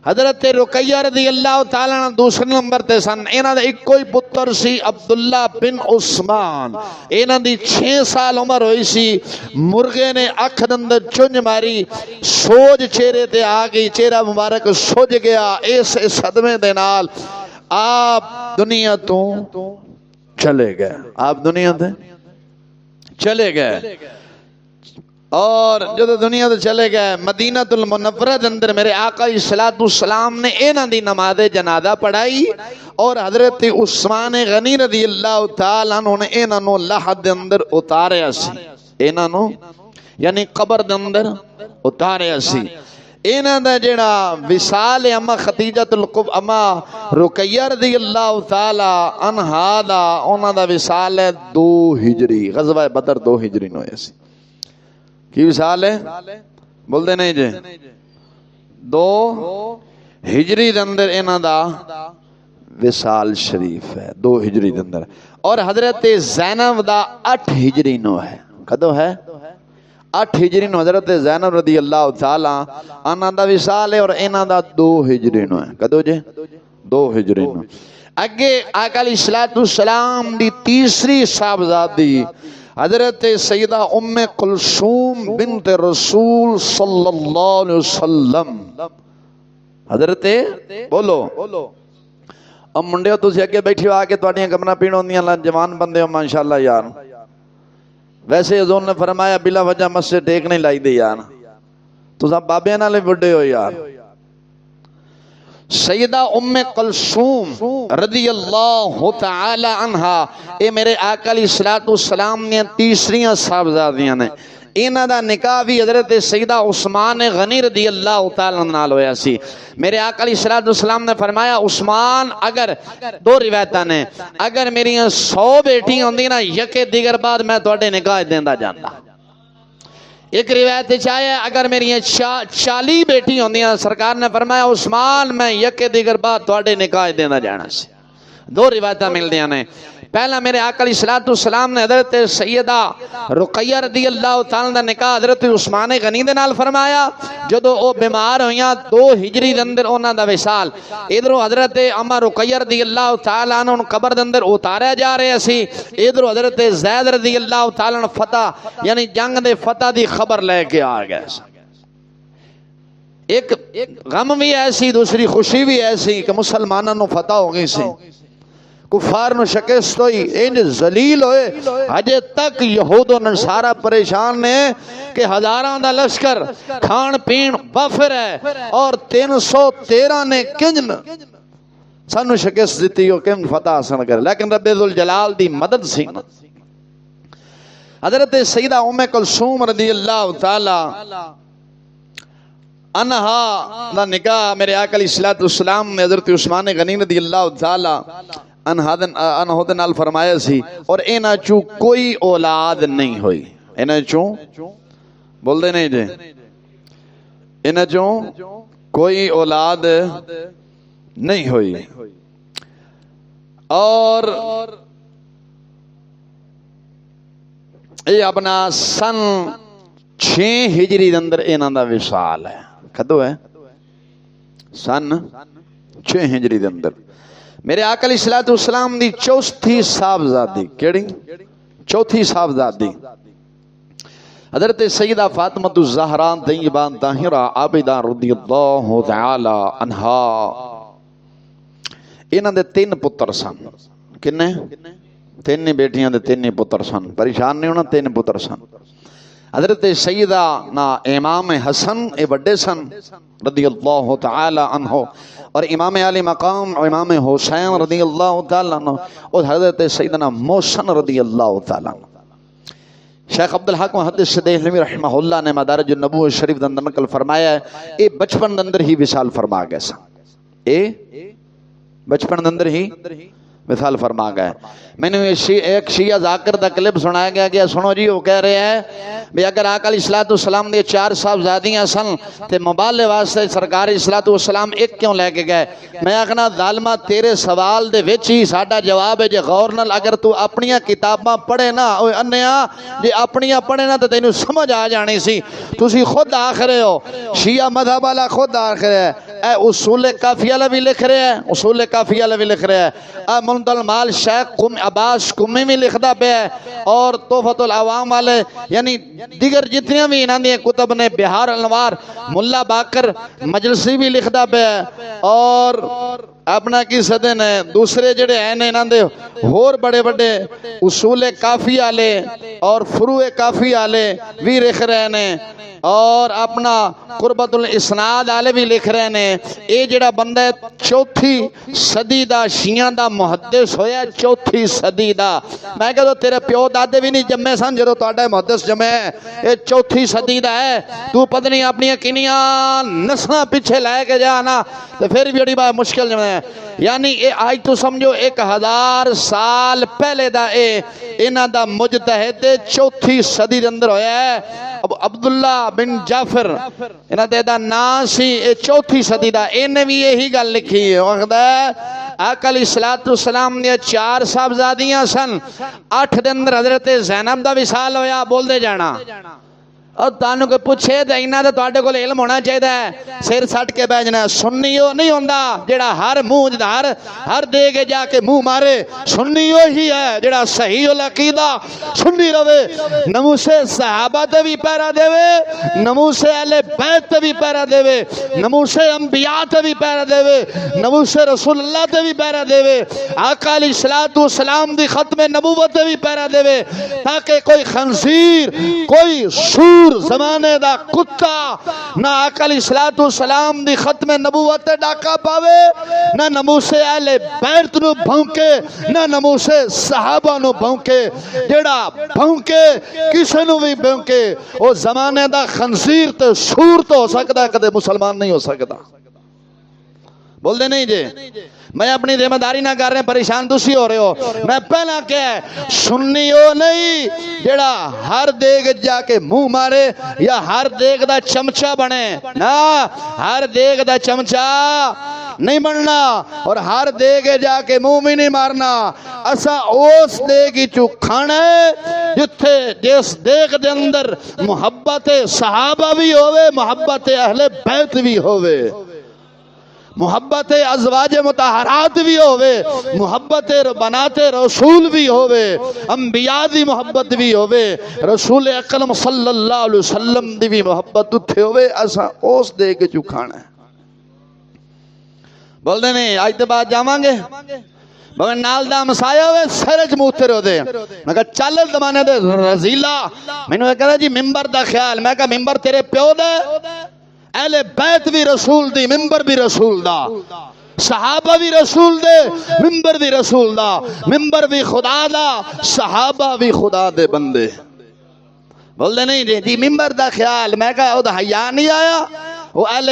حضرت رقیہ رضی اللہ تعالیٰ عنہ دوسرے نمبر تے سن انہاں دا ایک کوئی پتر سی عبداللہ بن عثمان انہاں دی 6 سال عمر ہوئی سی مرغے نے اکھ اندر چنج ماری سوج چہرے تے آ گئی چہرہ مبارک سوج گیا اس صدمے دے نال آپ دنیا تو چلے گئے آپ دنیا تے چلے گئے اور جو دنیا تو چلے گئے مدینہ المنورہ اندر میرے آقا علیہ الصلوۃ والسلام نے انہاں دی نماز جنازہ پڑھائی اور حضرت عثمان غنی رضی اللہ تعالیٰ عنہ نے انہاں نو لحد دے اندر اتاریا سی انہاں نو یعنی قبر دے اندر اتاریا سی انہاں دا جڑا وصال اما خدیجہ اما رقیہ رضی اللہ تعالی عنہا دا انہاں دا وصال ہے 2 ہجری غزوہ بدر 2 ہجری نو ہویا سی کی وصال ہے بول دے نہیں جے 2 ہجری دے اندر انہاں دا وصال شریف ہے 2 ہجری دے اندر اور حضرت زینب دا 8 ہجری نو ہے کدو ہے 8 ہجری نو حضرت زینب رضی اللہ تعالی عنہ دا وصال ہے اور انہاں دا 2 ہجری نو ہے کدو جے 2 ہجری نو اگے آقا علیہ الصلوۃ والسلام دی تیسری صاحبزادی حضرت سیدہ ام کلثوم بنت رسول صلی اللہ علیہ وسلم حضرت بولو اب منڈے ہو تسی اگے بیٹھی ہو آکے تواڈیاں گمنا پین ہوندیاں جوان بندے ہو ماشاءاللہ یار ویسے حضور نے فرمایا بلا وجہ مسجد ٹیک نہیں لائی دی یار تساں بابے نالے بڈھے ہو یار سیدہ ام کلثوم رضی اللہ تعالی عنہا اے میرے آقا علیہ الصلوۃ والسلام نے تیسریاں صاحبزادیاں نے انہاں دا نکاح بھی حضرت سیدہ عثمان غنی رضی اللہ تعالی عنہ نال ہویا سی میرے آقا علیہ الصلوۃ والسلام نے فرمایا عثمان اگر 2 روایتاں نے اگر میری 100 بیٹی ہوندی نا یکے دیگر بعد میں تواڈے نکاح دیندا جاندا ایک روایت چاہے اگر میری 40 بیٹی ہوندیاں سرکار نے فرمایا عثمان میں یکے دیگر بعد تواڈے نکاح دینا جانا سی 2 روایتاں ملدیاں نے پہلا میرے آقا علیہ الصلوۃ والسلام نے حضرت سیدہ رقیہ رضی اللہ تعالیٰ دا نکاح حضرت عثمان غنی دے نال فرمایا جدو او بیمار ہویاں 2 ہجری دے اندر انہاں دا وصال ادھروں حضرت اما رقیہ رضی اللہ تعالیٰ عنہ قبر دے اندر اتاریا جا رہا سی ادھروں حضرت زید رضی اللہ تعالیٰ عنہ فتح یعنی جنگ دے فتح دی خبر لے کے آ گئے ایک غم بھی ایسی دوسری خوشی بھی ایسی کہ مسلمانوں نو فتح ہو گئی سی کفار نو شکست ہوئی انج ذلیل ہوئے اجے تک یہود و نصارہ پریشان نے کہ ہزاراں دا لشکر کھان پین وافر ہے اور 313 نے کنجن سانو شکست دیتی ہو کم فتح حاصل کرے لیکن رب ذوالجلال دی مدد سی حضرت سیدہ ام کلثوم رضی اللہ تعالی عنہا دا نکاح میرے آقا علیہ الصلوۃ والسلام نے حضرت عثمان غنی رضی اللہ تعالی عنہ دے نال فرمایا سی اور انہاں چوں کوئی اولاد نہیں ہوئی انہاں چوں بول دے نہیں جے انہاں چوں کوئی اولاد نہیں ہوئی، اور یہ اپنا سن 6 ہجری اندر انہاں دا وصال ہے، کدو ہے سن 6 ہجری اندر میرے آقا علیہ الصلوۃ والسلام دی چوتھی صاحبزادی، کیڑی چوتھی صاحبزادی حضرت سیدہ فاطمہ الزہرا طیبہ طاہرہ عابدہ رضی اللہ تعالی عنہا، انہاں دے 3 پتر سن، کنے 3 بیٹیاں دے 3 پتر سن، پریشان نہیں ہونا، 3 پتر سن۔ حضرت سیدہ نا امام حسن اے بڑے سن رضی اللہ تعالی عنہ، اور امام علی مقام امام حسین رضی اللہ تعالی عنہ، اور حضرت سیدنا محسن رضی اللہ تعالی عنہ۔ شیخ عبدالحق محدث دہلوی رحمہ اللہ نے مدارج النبوۃ شریف اندر نقل فرمایا ہے، اے بچپن اندر ہی وصال فرما گئے سن، اے بچپن اندر ہی مثال فرما گئے۔ میں نے ایک شیعہ ذاکر دا کلپ سنایا گیا کہ سنو جی، وہ کہہ رہے ہیں بھی اگر آقا علیہ الصلوۃ والسلام دے 4 صاحبزادیاں سن تے مبالغے واسطے سرکار علیہ الصلوۃ والسلام ایک کیوں لے کے گئے؟ میں آخنا ظالمہ تیرے سوال دے وچ ہی ساڈا جواب ہے، جے غور نال اگر تو اپنیاں کتاباں پڑھے نا، اوے انیا جے اپنیاں پڑھے نا تے تینوں سمجھ آ جانی سی۔ تسی خود آکھ رہے ہو شیعہ مذہب والا خود آکھ رہے ہے، اے اصول کافیہ والا بھی لکھ رہے ہیں، اصول کافیہ والا بھی لکھ رہے ہیں، اے منتل المال شیخ عباس قمی بھی لکھدا پہ ہے، اور تحفۃ العوام والے یعنی دیگر جتنی بھی انہاں دی کتب نے، بہار انوار ملا باقر مجلسی بھی لکھدا پہ ہے، اور اپنا کی صدے نے دوسرے جڑے ہیں انہاں دے ہور بڑے بڑے اصول کافی والے اور فروع کافی والے بھی لکھ رہے ہیں، اور اپنا قربت الاسناد والے بھی لکھ رہے ہیں۔ اے جڑا بندہ 4 صدی دا شیعہ دا محدث ہویا، 4 صدی دا، میں کہتا تیرے پیو دادے بھی نہیں جمے سن جدو تہاڈا محدث جمے، اے 4 صدی دا ہے، تو پتہ نہیں اپنی کنیاں نسلاں پیچھے لے کے جانا تو پھر بھی بڑی بات مشکل جمے ہے۔ یعنی اے آج تو سمجھو 1000 سال پہلے دا اے انہاں دا مجتہد 4 صدی دے اندر ہویا ہے۔ اب عبداللہ بن جعفر انہاں دے دا نام سی، اے 4 صدی دا، انہیں بھی یہی گل لکھی ہے، وقت ہے آقا علیہ الصلوۃ والسلام نے 4 صاحبزادیاں سن، 8 دے اندر حضرت زینب دا وصال ہویا، بول دے جانا۔ اور تانوں کو پوچھے تے انہاں تے تواڈے کول علم ہونا چاہیے، سر سٹ کے بیٹھ جانا۔ سنیو نہیں ہوندا جڑا ہر منہ ہر دے کے جا کے منہ مارے، سنیو ہی ہے جڑا صحیح العقیدہ سنی رہے، نموس صحابہ تے بھی پیرا دے، نموس اہل بیت تے بھی پیرا دے، نموس انبیاء تے بھی پیرا دے، نموس رسول اللہ تے بھی پیرا دے، آقا علیہ الصلوۃ والسلام دی ختم نبوت تے بھی پیرا دے، تاکہ کوئی خنزیر، کوئی سور زمانے دا کتا نہ آقا علیہ الصلوۃ والسلام دی ختم نبوت تے ڈاکا پاوے، نہ نموس اہل بیت نو بھونکے، نہ نموس صحابہ نو بھونکے۔ جڑا بھونکے کسے نو بھی بھونکے او زمانے دا خنزیر تے سور تو ہو سکتا ہے، کدے مسلمان نہیں ہو سکتا۔ بول دے نہیں جے، میں اپنی ذمہ داری نہ کر رہے، پریشان تسی ہو رہے ہو۔ میں پہلا کیا ہے، سنی ہو نہیں جڑا ہر دیگ جا کے منہ مارے یا ہر دیگ دا چمچہ بنے، نا ہر دیگ دا چمچہ نہیں بننا، اور ہر دیگ جا کے منہ بھی نہیں مارنا۔ اسا اس دیگ چو کھانا ہے جتھے جس دیگ دے اندر محبت صحابہ بھی ہوئے، محبت اہل بیت بھی ہوئے، محبت ازواج مطہرات بھی ہوئے، محبت بنات رسول بھی ہوئے، انبیاء دی محبت بھی ہوئے، رسول اکرم صلی اللہ علیہ وسلم دی بھی محبت اتھے ہوئے، ایسا اس دے کے جو کھانا ہے۔ بول دے نہیں، آج تے بعد جامان گے بگر نال دا مسایا ہوئے سرج موتر ہو دے، میں کہا چل زمانے دے رزیلہ، میں نے کہا جی ممبر دا خیال، میں کہا ممبر تیرے پیو دے، اہل بیت بھی رسول دی، ممبر بھی رسول دا، صحابہ بھی رسول دے، ممبر بھی رسول دا، ممبر بھی خدا دا، صحابہ بھی خدا دے بندے۔ بول دے نہیں جی ممبر دا خیال، میں کہا او دا حیاء نہیں آیا، وہ اہل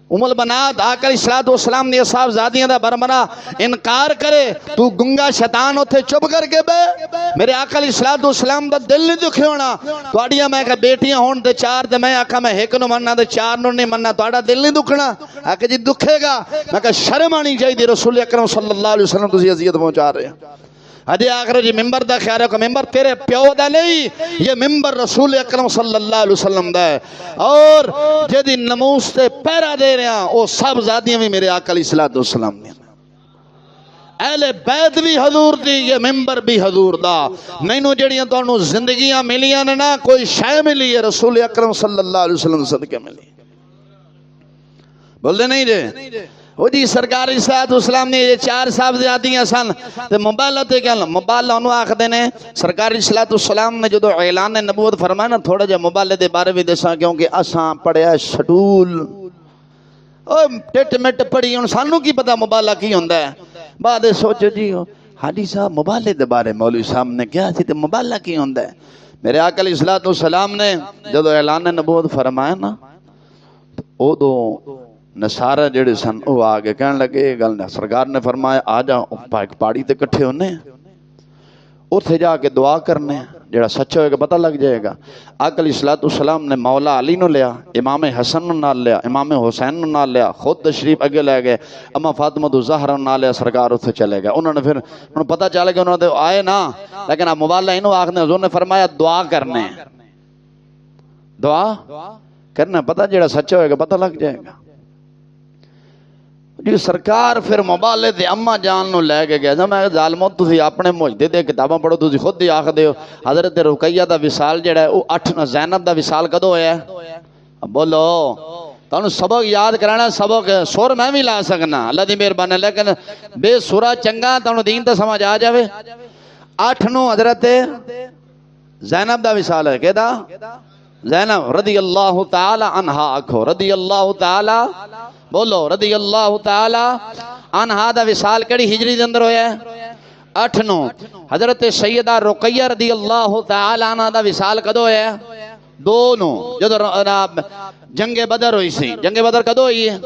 البنات آقا علیہ الصلوۃ والسلام نے صاحبزادیاں دا برمنا انکار کرے تو گنگا شیطان اتھے چپ کر کے بے میرے آقا علیہ الصلوۃ والسلام دا دل نہیں دکھے ہونا تواڈیاں میں کہ بیٹیاں ہون تے چار تے میں آکھا میں ایک نو مننا تے چار نو نہیں مننا تواڈا دل نہیں دکھنا آکھا جی دکھے گا میں کہ شرم آنی چاہیے رسول اکرم صلی اللہ علیہ وسلم تسی اذیت پہنچا رہے ہیں حدی آخر جی ممبر دا خیال ہے کہ ممبر تیرے پیو دا نہیں یہ ممبر رسول اکرم صلی اللہ علیہ وسلم دا ہے اور جدی نموز تے پیرا دے رہے ہیں وہ سب زادیاں بھی میرے آقا علیہ الصلوۃ والسلام نے اہل بیت بھی حضور دی یہ ممبر بھی حضور دا مینوں جڑیاں تانوں زندگیاں ملیاں نے نا کوئی شے ملی ہے رسول اکرم صلی اللہ علیہ وسلم صدقے ملی بول دے نہیں جے وہ جی سرکار عیسیٰ اسلام نے یہ چار صاحبزادیاں سن تے موبائل تے کیا موبائل انہوں آکھدے نے سرکار عیسیٰ اسلام نے جدو اعلان نبوت فرمایا نا تھوڑا جا موبائل دے بارے بھی دساں کیونکہ اساں پڑھیا شٹول ٹٹ مٹ پڑھی ان سانوں کی پتہ موبائل کی ہوندا ہے بعد سوچو جی حاجی صاحب موبائل دے بارے مولوی صاحب نے کیا سی تے موبائل کی ہوندا ہے میرے آقا علیہ الصلوۃ والسلام نے جدو اعلان نبوت فرمایا نا او دو نصارہ جڑے سن وہ آگے کہنے لگے یہ گل نہ سرکار نے فرمایا آ جاؤ پہاڑی تے کٹھے ہونے اتھے جا کے دعا کرنے جڑا سچا ہوئے گا پتہ لگ جائے گا آقا علیہ الصلوۃ والسلام نے مولا علی نو لیا امام حسن نو نال لیا امام حسین نو نال لیا خود تشریف اگے لے گئے اما فاطمہ زہرا نال لیا سرکار اتھے چلے گئے انہوں نے پھر انہوں پتہ چل گیا انہوں نے آئے نا لیکن اب موبائل انہوں آخنے حضور نے فرمایا دعا کرنے دعا کرنا پتہ جڑا سچا ہوئے گا پتہ لگ جائے گا جی سرکار پھر مبالے دے اما جان نو لے کے گیا میں ظالموں تسی اپنے مجدے دے کتاباں پڑھو تسی خود ہی آکھ دیو حضرت رقیہ دا وصال جڑا ہے وہ 8 زینب دا وصال کدو ہویا ہے بولو تانوں سبق یاد کرانا سبق سر میں بھی لا سکنا اللہ دی مہربانی لیکن بے سورا چنگا تانوں دین تے سمجھ آ جاوے 8 نو حضرت زینب دا وصال ہے کہدا زینب رضی اللہ تعالی عنہا آکھو رضی اللہ تعالی بولو رضی اللہ تعالی عنہا دا وصال کڑی ہجری دے اندر ہویا ہے 8 نو حضرت سیدہ رقیہ رضی اللہ تعالی عنہ دا وصال کدو ہویا ہے 2 نو جدو جنگ بدر ہوئی سی جنگ بدر کدو ہوئی ہے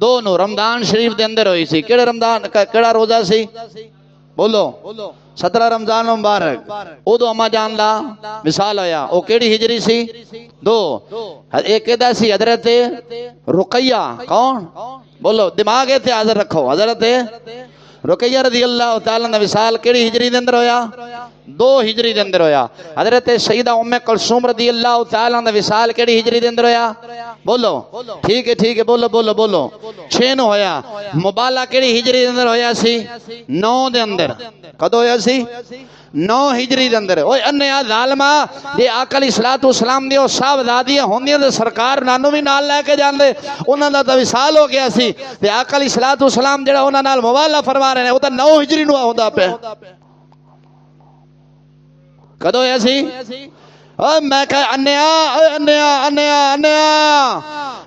2 نو رمضان شریف دے اندر ہوئی سی کیڑا رمضان کیڑا روزہ سی بولو 17 رمضان مبارک او دو اما جان لا مثال ہویا او کیڑی ہجری سی 2 ایک کہدا سی حضرت رقیہ کون بولو دماغ تے حاضر رکھو حضرت رقیہ رضی اللہ تعالیٰ عنہ وصال کیڑی ہجری دے اندر ہویا 2 ہجری دے اندر ہویا حضرت سیدہ ام کلثوم رضی اللہ تعالیٰ عنہ وصال کیڑی ہجری دے اندر ہویا بولو ٹھیک ہے بولو بولو بولو 6 نو ہویا مبالہ کیڑی ہجری دے اندر ہویا سی 9 دے اندر کدو ہویا سی 9 ہجری دے اندر اوے انیا ظالما جے آقا علیہ الصلوۃ والسلام دی او صاحبزادیاں ہوندیاں تے سرکار نانو بھی نال لے کے جاندے انہاں دا تے وصال ہو گیا سی تے آقا علیہ الصلوۃ والسلام جڑا انہاں نال موالہ فرما رہے نے او تے 9 ہجری نو ہوندا پیا کدو ہویا سی میں کہ انیا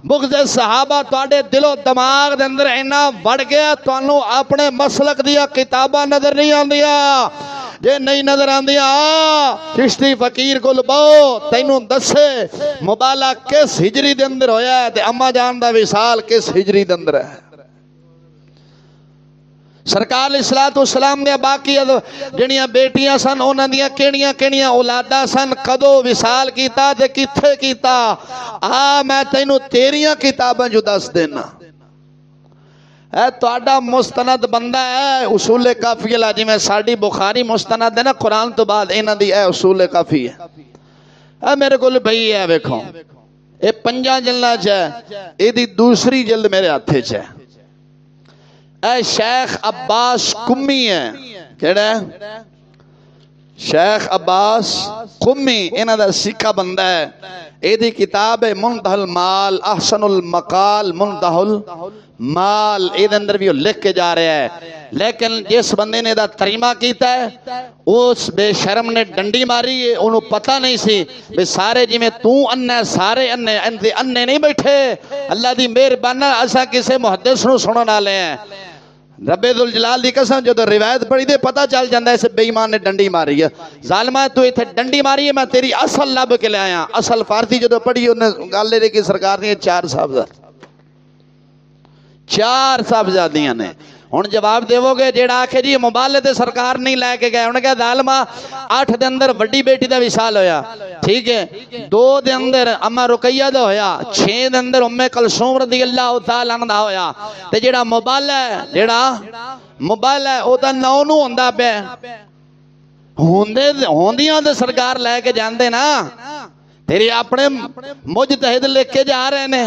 بغض صحابہ تواڈے دل و دماغ دے اندر اینا بڑھ گیا تانوں اپنے مسلک دیا کتاباں نظر نہیں آندیاں جے نہیں نظر آندیاں چشتی فقیر کو لباؤ تینوں دسے مبالہ کس ہجری دے اندر ہویا ہے تے اما جان دا وصال کس ہجری دے اندر ہے سرکار علیہ الصلوۃ والسلام نے باقی جڑیاں بیٹیاں سن انہاں دیاں کیڑیاں اولاداں سن کدو وصال کیتا تے کتھے کیتا میں تینوں تیریاں کتاباں جو دس دینا اے تہاڈا مستند بندہ ہے اصول کافی ہے جی میں ساڈی بخاری مستند ہے نا قرآن تو بعد انہاں دی اے اصول کافی ہے اے میرے کول بھئی ہے ویکھو اے 5 جلداں چ ہے اے دی دوسری جلد میرے ہاتھے چ ہے اے شیخ عباس قمی ہے کیڑا ہے شیخ عباس قمی انہاں دا سکھا بندہ ہے اے دی کتاب ہے منتہی المال احسن المقال منتہی المال اے دے اندر بھی لکھ کے جا رہا ہے لیکن جس بندے نے دا تریمہ کیتا ہے اس بے شرم نے ڈنڈی ماری ہے انہوں پتہ نہیں سی بے سارے جی میں تو انہ سارے انہ نہیں بیٹھے اللہ دی مہربانی ایسا کسے محدث نو سنن والے ہیں رب ذوالجلال دی قسم جو روایت پڑھی دے پتہ چل جاندا ہے اس بے ایمان نے ڈنڈی ماری ہے ظالمہ تو ایتھے ڈنڈی ماری ہے میں تیری اصل لب کے لے آیا اصل فارسی جو پڑھی انہیں گل لے کہ سرکار نے 4 صاحب 4 صاحبزادیاں نے. ہن جواب دیو گے جیڑا آکھے جی مبالے تے سرکار نہیں لے کے گئے. انہوں نے کہا ظالما 8 دے اندر وڈی بیٹی دا وصال ہویا, ٹھیک ہے, 2 دے اندر اما رقیہ دا ہویا, 6 دے اندر ام کلثوم رضی اللہ تعالی عنہ دا ہویا. تے جیڑا مبالہ ہے او تا 9 نو ہوندا پیا. ہوندیاں تے سرکار لے کے جاندے نا, تیری اپنے مجتہد لے کے جا رہے نے.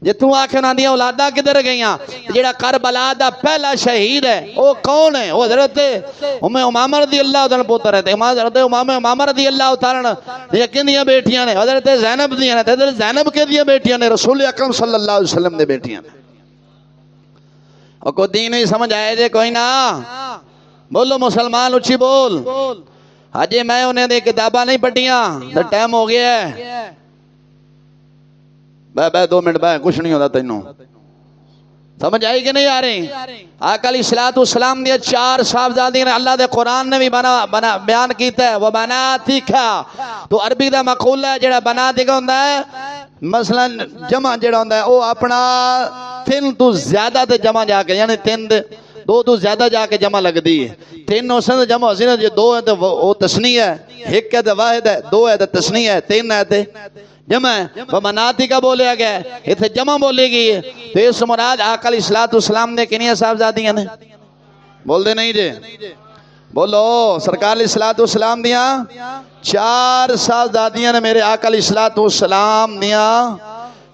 جے تو آکھے نہ دیاں اولاداں کدھر گئیاں؟ جیڑا کربلا دا پہلا شہید ہے وہ کون ہے؟ وہ حضرت ام امامہ رضی اللہ تعالی پتر ہے. حضرت امامہ رضی اللہ تعالی عنہ یہ کندیاں بیٹیاں نے؟ حضرت زینب دیاں نے. حضرت زینب کے دیاں بیٹیاں نے رسول اکرم صلی اللہ علیہ وسلم دے بیٹیاں نے. اور کوئی دین نہیں سمجھ آئے جے کوئی نہ بولو مسلمان اچھی بول. حجی میں انہیں دے کتاباں نہیں پڑھیاں تو ٹائم ہو گیا ہے. بے 2 منٹ بے کچھ نہیں ہوتا تینوں. سمجھ آئی کہ نہیں آ رہی؟ آقا علیہ الصلوۃ والسلام دیا 4 صاحبزادیاں نے. اللہ دے قرآن نے بھی بیان کیتا ہے وَبَنَاتِكَ. تو عربی دا مقولہ ہے جڑا بناتک ہوندا ہے مثلا جمع جڑا ہوندا ہے او اپنا 3 تو زیادہ تے جمع جا کے, یعنی 2 تو زیادہ جا کے جمع لگ دی ہے. 3 ہو سن جمع ہو سی نا, جی 2 ہے تو وہ تثنیہ ہے, 1 ہے تو واحد ہے, 2 ہے تو تثنیہ ہے, 3 ہے تو جمع ہے. وَبَنَاتِكَ بولیا گیا ہے, اتنے جمع بولی گئی ہے. تو اس مراد آقا علیہ الصلوۃ والسلام نے کنیاں صاحبزادیاں نے؟ بول دے نہیں جے بولو. سرکار علیہ الصلوۃ والسلام دیاں 4 صاحبزادیاں نے. میرے آقا علیہ الصلوۃ والسلام دیاں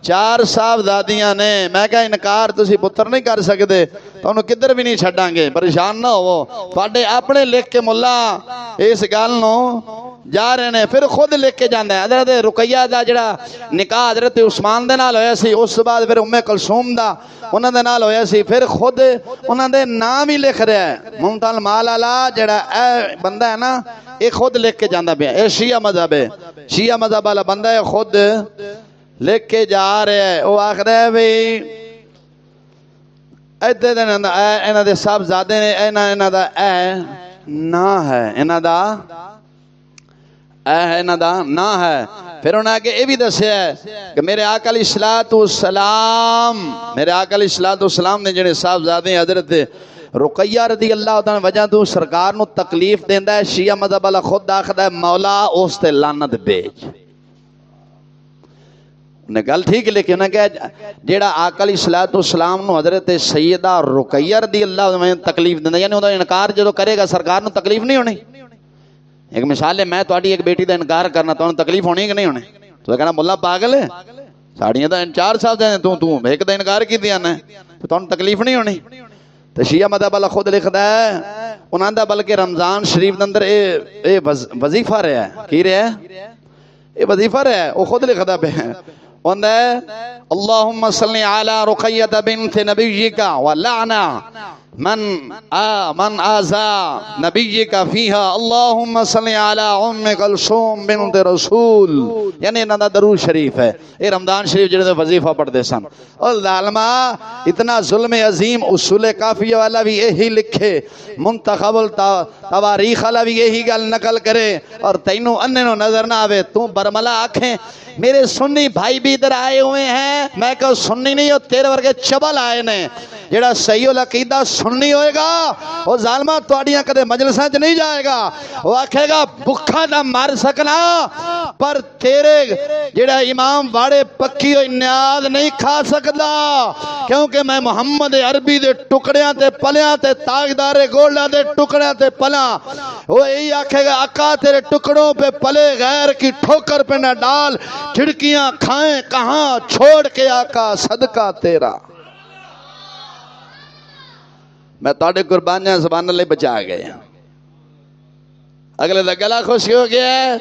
4 صاحبزادیاں نے. میں کہا انکار تسی پتر نہیں کر سکتے تو انہوں کدھر بھی نہیں چھڑاں گے, پریشان نہ ہو. تواڈے اپنے لکھ کے ملا اس گل نو جا رہے ہیں, پھر خود لکھ کے جاندے ہیں. حضرت رقیہ دا جڑا نکاح حضرت عثمان دے نال ہویا سی, اس بعد پھر ام کلثوم دا انہاں دے نال ہویا سی, پھر خود انہاں دے نام ہی لکھ رہا ہے. ممتال مال والا جڑا اے بندہ ہے نا, یہ خود لکھ کے جاندا پیا. اے شیعہ مذہب ہے, شیعہ مذہب والا بندہ ہے, خود لکھ کے جا رہا ہے. وہ آخر ہے بھئی ایدے دے انہاں دے صاحبزادے نے انہاں دا اے نا ہے, انہاں دا اے ہے انہاں دا نا ہے. پھر انہاں آگے یہ بھی دسیا ہے کہ میرے آقا علیہ الصلوۃ والسلام نے جڑے صاحبزادے حضرت رقیہ رضی اللہ تعالی وجہ تو سرکار نو تکلیف دیندا ہے. شیعہ مذہب والا خود آخدا ہے مولا اس تے لعنت بھیج. انہیں گل ٹھیک ہے, لیکن انہیں کہا جیڑا آقا علیہ الصلوۃ والسلام نو حضرت سیدہ رقیہ رضی اللہ عنہ تکلیف دیندا, یعنی انہاں انکار جدو کرے گا سرکار نو تکلیف نہیں ہونی. ایک مثال ہے, میں تہاڈی ایک بیٹی دا انکار کرنا تو تکلیف ہونی کہ نہیں ہونی؟ تو کہنا مولا پاگل ہے, ساڑیاں دا 4 صاحب دے تو ایک دا انکار کیتیاں نے تو تانوں تکلیف نہیں ہونی. تو شیعہ مذہب والا خود لکھدا ہے انہاں دا بلکہ رمضان شریف دے اندر اے وظیفہ رہا ہے. کی رہا ہے؟ اے وظیفہ رہا ہے. وہ خود لکھدا پیا اللہم صلی علی رقیہ بنت نبیک ولعنا من آزا نبیک فیہا اللہم صلی علی ام کلثوم بنت رسول. یعنی انہاں دا درود شریف ہے. یہ رمضان شریف جڑے وظیفہ پڑھتے سن. اور ظالمہ اتنا ظلم عظیم اصول کافیہ والا بھی یہی لکھے, منتخب التواریخ والا بھی یہی گل نقل کرے, اور تینوں انہیں نو نظر نہ آوے. تو برملا آنکھیں میرے سنی بھائی بھی ادھر آئے ہوئے ہیں, میں کہوں سنی نہیں ہو, تیرے ورگے چبل آئے نے. جڑا صحیح العقیدہ سنی ہوئے گا وہ ظالمہ تواڈیاں کدے مجلساں چ نہیں جائے گا. وہ آکھے گا بھکھا نہ مر سکنا, پر تیرے جڑا امام واڑے پکی ہوئی نیاز نہیں کھا سکدا, کیونکہ میں محمد عربی دے ٹکڑیاں تے پلیاں تے تاجدار گولڈا دے ٹکڑیاں تے پلیاں. وہ یہی آکھے گا آقا تیرے ٹکڑوں پہ پلے غیر کی ٹھوکر پہ نہ ڈال, کھڑکیاں کھائیں کہاں چھوڑ کے آقا صدقہ تیرا. میں تاڑے قربانیاں زبان اللہ بچا گئے. اگلے دا گلا خوشی ہو گیا ہے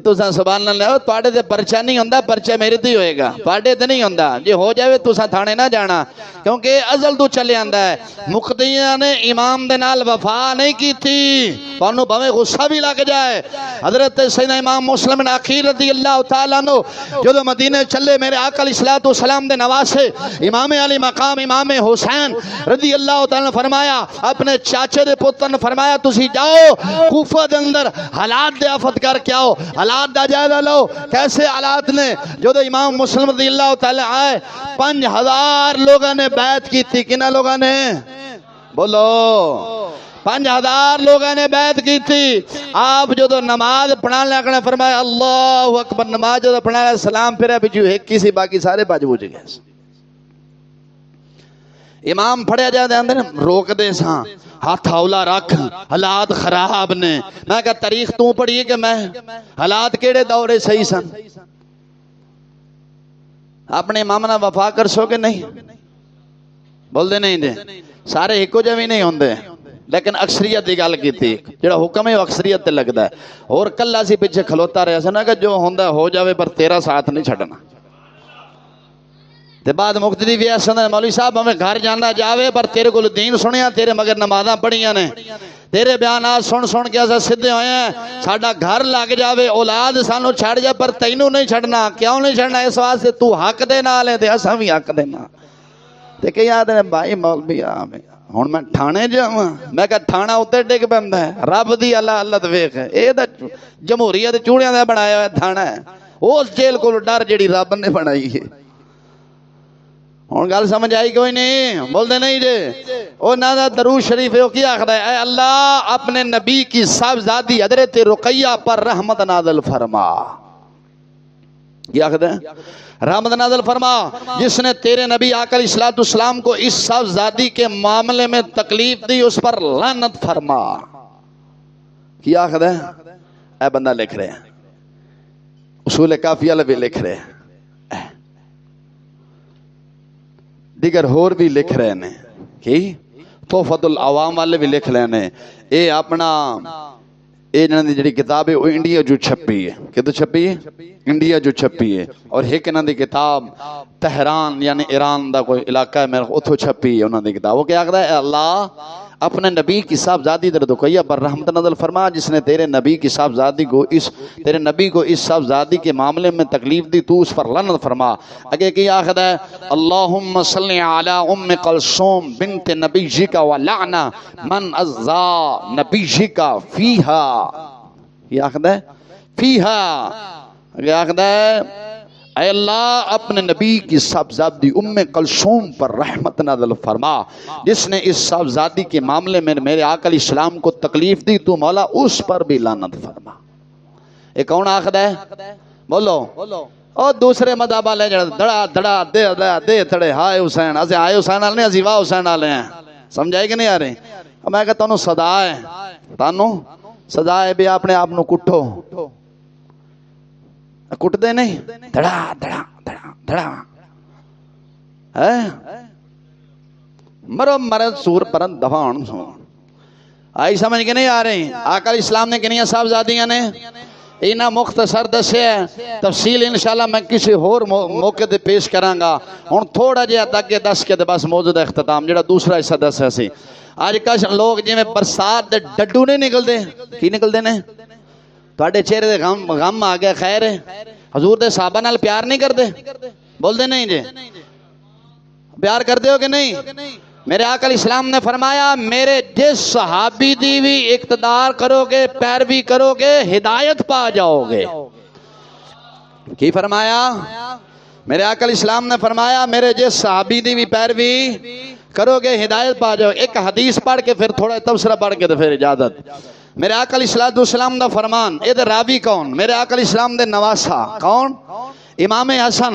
تو سبحان اللہ. تواڈے تے پرچہ نہیں ہوندا, پرچہ میرے تے ہوئے گا, تواڈے تے نہیں ہوندا. جے ہو جاوے تساں تھانے نہ جانا, کیونکہ ازل تو چلے آندا ہے. مقتدیاں نے امام دے نال وفا نہیں کیتی, تانوں بھویں غصہ بھی لگ جائے. حضرت سیدنا امام مسلم بن عقیل رضی اللہ تعالی عنہ جدو مدینے چلے, میرے آقا علیہ الصلوۃ والسلام دے نواسے امام علی مقام امام حسین رضی اللہ تعالی عنہ فرمایا اپنے چاچے دے پتر نے فرمایا تسی جاؤ کوفہ دے اندر حالات دے آفت کر کے آؤ. حالات دا جائزہ لو کیسے حالات نے. جو امام مسلم رضی اللہ تعالی آئے 5000 لوگوں نے بیعت کی تھی. کنا لوگوں نے بولو 5000 لوگوں نے بیعت کی تھی. آپ جو نماز پڑھا لگنا فرمایا اللہ اکبر. نماز جو پڑھا سلام پھر بچو ایک کسی باقی سارے بج بوجھ گئے. امام پڑھیا جائے اندر روک دے ساں ہاتھ ہولا رکھ حالات خراب نے. میں کہا تاریخ تو پڑھی کہ میں حالات کیڑے دورے صحیح سن. اپنے امام نہ وفا کر سو کہ نہیں بول دے نہیں دے. سارے ایکو جے بھی نہیں ہوندے لیکن اکثریت دی گل کیتی. جڑا حکم ہے وہ اکثریت تے لگدا ہے. اور کلا سی پیچھے کھلوتا رہیا سنا کہ جو ہوندا ہو جاوے پر تیرا ساتھ نہیں چھڈنا. تے بعد مقتدی بھی ایسا مولوی صاحب ہمیں گھر جانا جاوے پر تیرے کو دین سنیا تیرے مگر نمازاں پڑھیاں نے تیرے بیانات سن کے ایسا سدھے ہوئے ہیں. ساڈا گھر لگ جاوے اولاد سانو چھڑ جا پر تینوں نہیں چھڑنا. کیوں نہیں چھڑنا؟ اس واسطے تو حق دے نال ہے تے اساں بھی حق دے نال. تے کئی آدھے نے بھائی مولوی ہن میں تھانے جاواں. میں کہ تھانہ اوتے ڈگ پیندا ہے. رب دی اللہ اللہ تے ویکھ اے تے جمہوریت چوڑیاں دا بنایا ہوا تھانہ ہے. اس جیل کو ڈر جڑی رب نے بنائی ہے. ہوں گل سمجھ آئی کوئی نہیں بولتے نہیں جی. وہ نہ درود شریف ہے وہ کیا آخر ہے اے اللہ اپنے نبی کی صاحبزادی حضرت رقیہ پر رحمت نازل فرما. کیا آخر ہے رحمت نازل فرما. جس نے تیرے نبی آقا علیہ السلام کو اس صاحبزادی کے معاملے میں تکلیف دی اس پر لعنت فرما. کیا آخر ہے اے بندہ لکھ رہے ہیں اصول کافیہ بھی لکھ رہے ہیں دیگر ہور بھی لکھ رہے ہیں کہ تحفۃ العوام والے بھی لکھ رہے ہیں. اے اپنا اے جنہاں دی جڑی کتاب ہے وہ انڈیا جو چھپی ہے. کدھر چھپی ہے؟ انڈیا جو چھپی ہے. اور ایک انہاں دی کتاب تہران یعنی ایران دا کوئی علاقہ ہے میرے اتھو چھپی ہے انہاں دی کتاب. وہ کیا کہتا ہے اے اللہ اپنے نبی کی صاحبزادی رقیہ پر رحمت نازل فرما. جس نے تیرے نبی کی صاحبزادی کو تیرے نبی کو اس صاحبزادی کے معاملے میں تکلیف دی تو اس پر لعنت فرما. اگے کیا آخر ہے اللہم صلی علی ام کلثوم بنت نبیک ولعن من اذا نبیک فیہا. یہ آخر ہے فیہا. اگے آخر ہے اے اللہ اپنے نبی کی صاحبزادی ام کلثوم پر رحمت نازل فرما. جس نے اس صاحبزادی کے معاملے میں میرے آقا علیہ السلام کو تکلیف دی تو مولا اس پر بھی لعنت فرما. ایک کون آخر ہے بولو. اور دوسرے مذہب والے دڑا دڑا دے تڑے ہائے حسین اسے ہائے حسین والے نہیں واہ حسین والے ہیں. سمجھائے کہ نہیں آ رہے؟ میں کہتا ہوں صدا ہے تانوں سزا ہے بھی اپنے آپ کٹھو کٹ دے نہیں دھڑا دھڑا دھڑا دھڑا مرو مرد سور پرند دفعان آئی سمجھ کے نہیں آ رہے. آقا علیہ السلام نے کنیاں صاحبزادیاں نے اینا مختصر دسے ہے. تفصیل انشاءاللہ میں کسی اور موقع دے پیش کرانگا. ہن تھوڑا جہا تک کے دس کے بس موجود اختتام جڑا دوسرا حصہ دس ہے سی. آج کل لوگ جی میں برسات دے ڈڈو نہیں نکل دے. کی نکل دے نے تواڈے چہرے دے غم آ گیا. خیر ہے حضور دے صحابہ نال پیار نہیں کردے بول دے نہیں جی پیار کردے ہو کہ نہیں؟ میرے آقا علیہ السلام نے فرمایا میرے جس صحابی دی بھی اقتدار کرو گے پیروی کرو گے ہدایت پا جاؤ گے. کی فرمایا؟ میرے آقا علیہ السلام نے فرمایا میرے جس صحابی دی بھی پیروی کرو گے ہدایت پا جاؤ. ایک حدیث پڑھ کے پھر تھوڑا تبصرہ پڑھ کے تو پھر اجازت. میرے آقا علیہ السلام دا فرمان اے دے راوی کون؟ میرے آقا علیہ السلام دے نواسا کون؟ امام حسن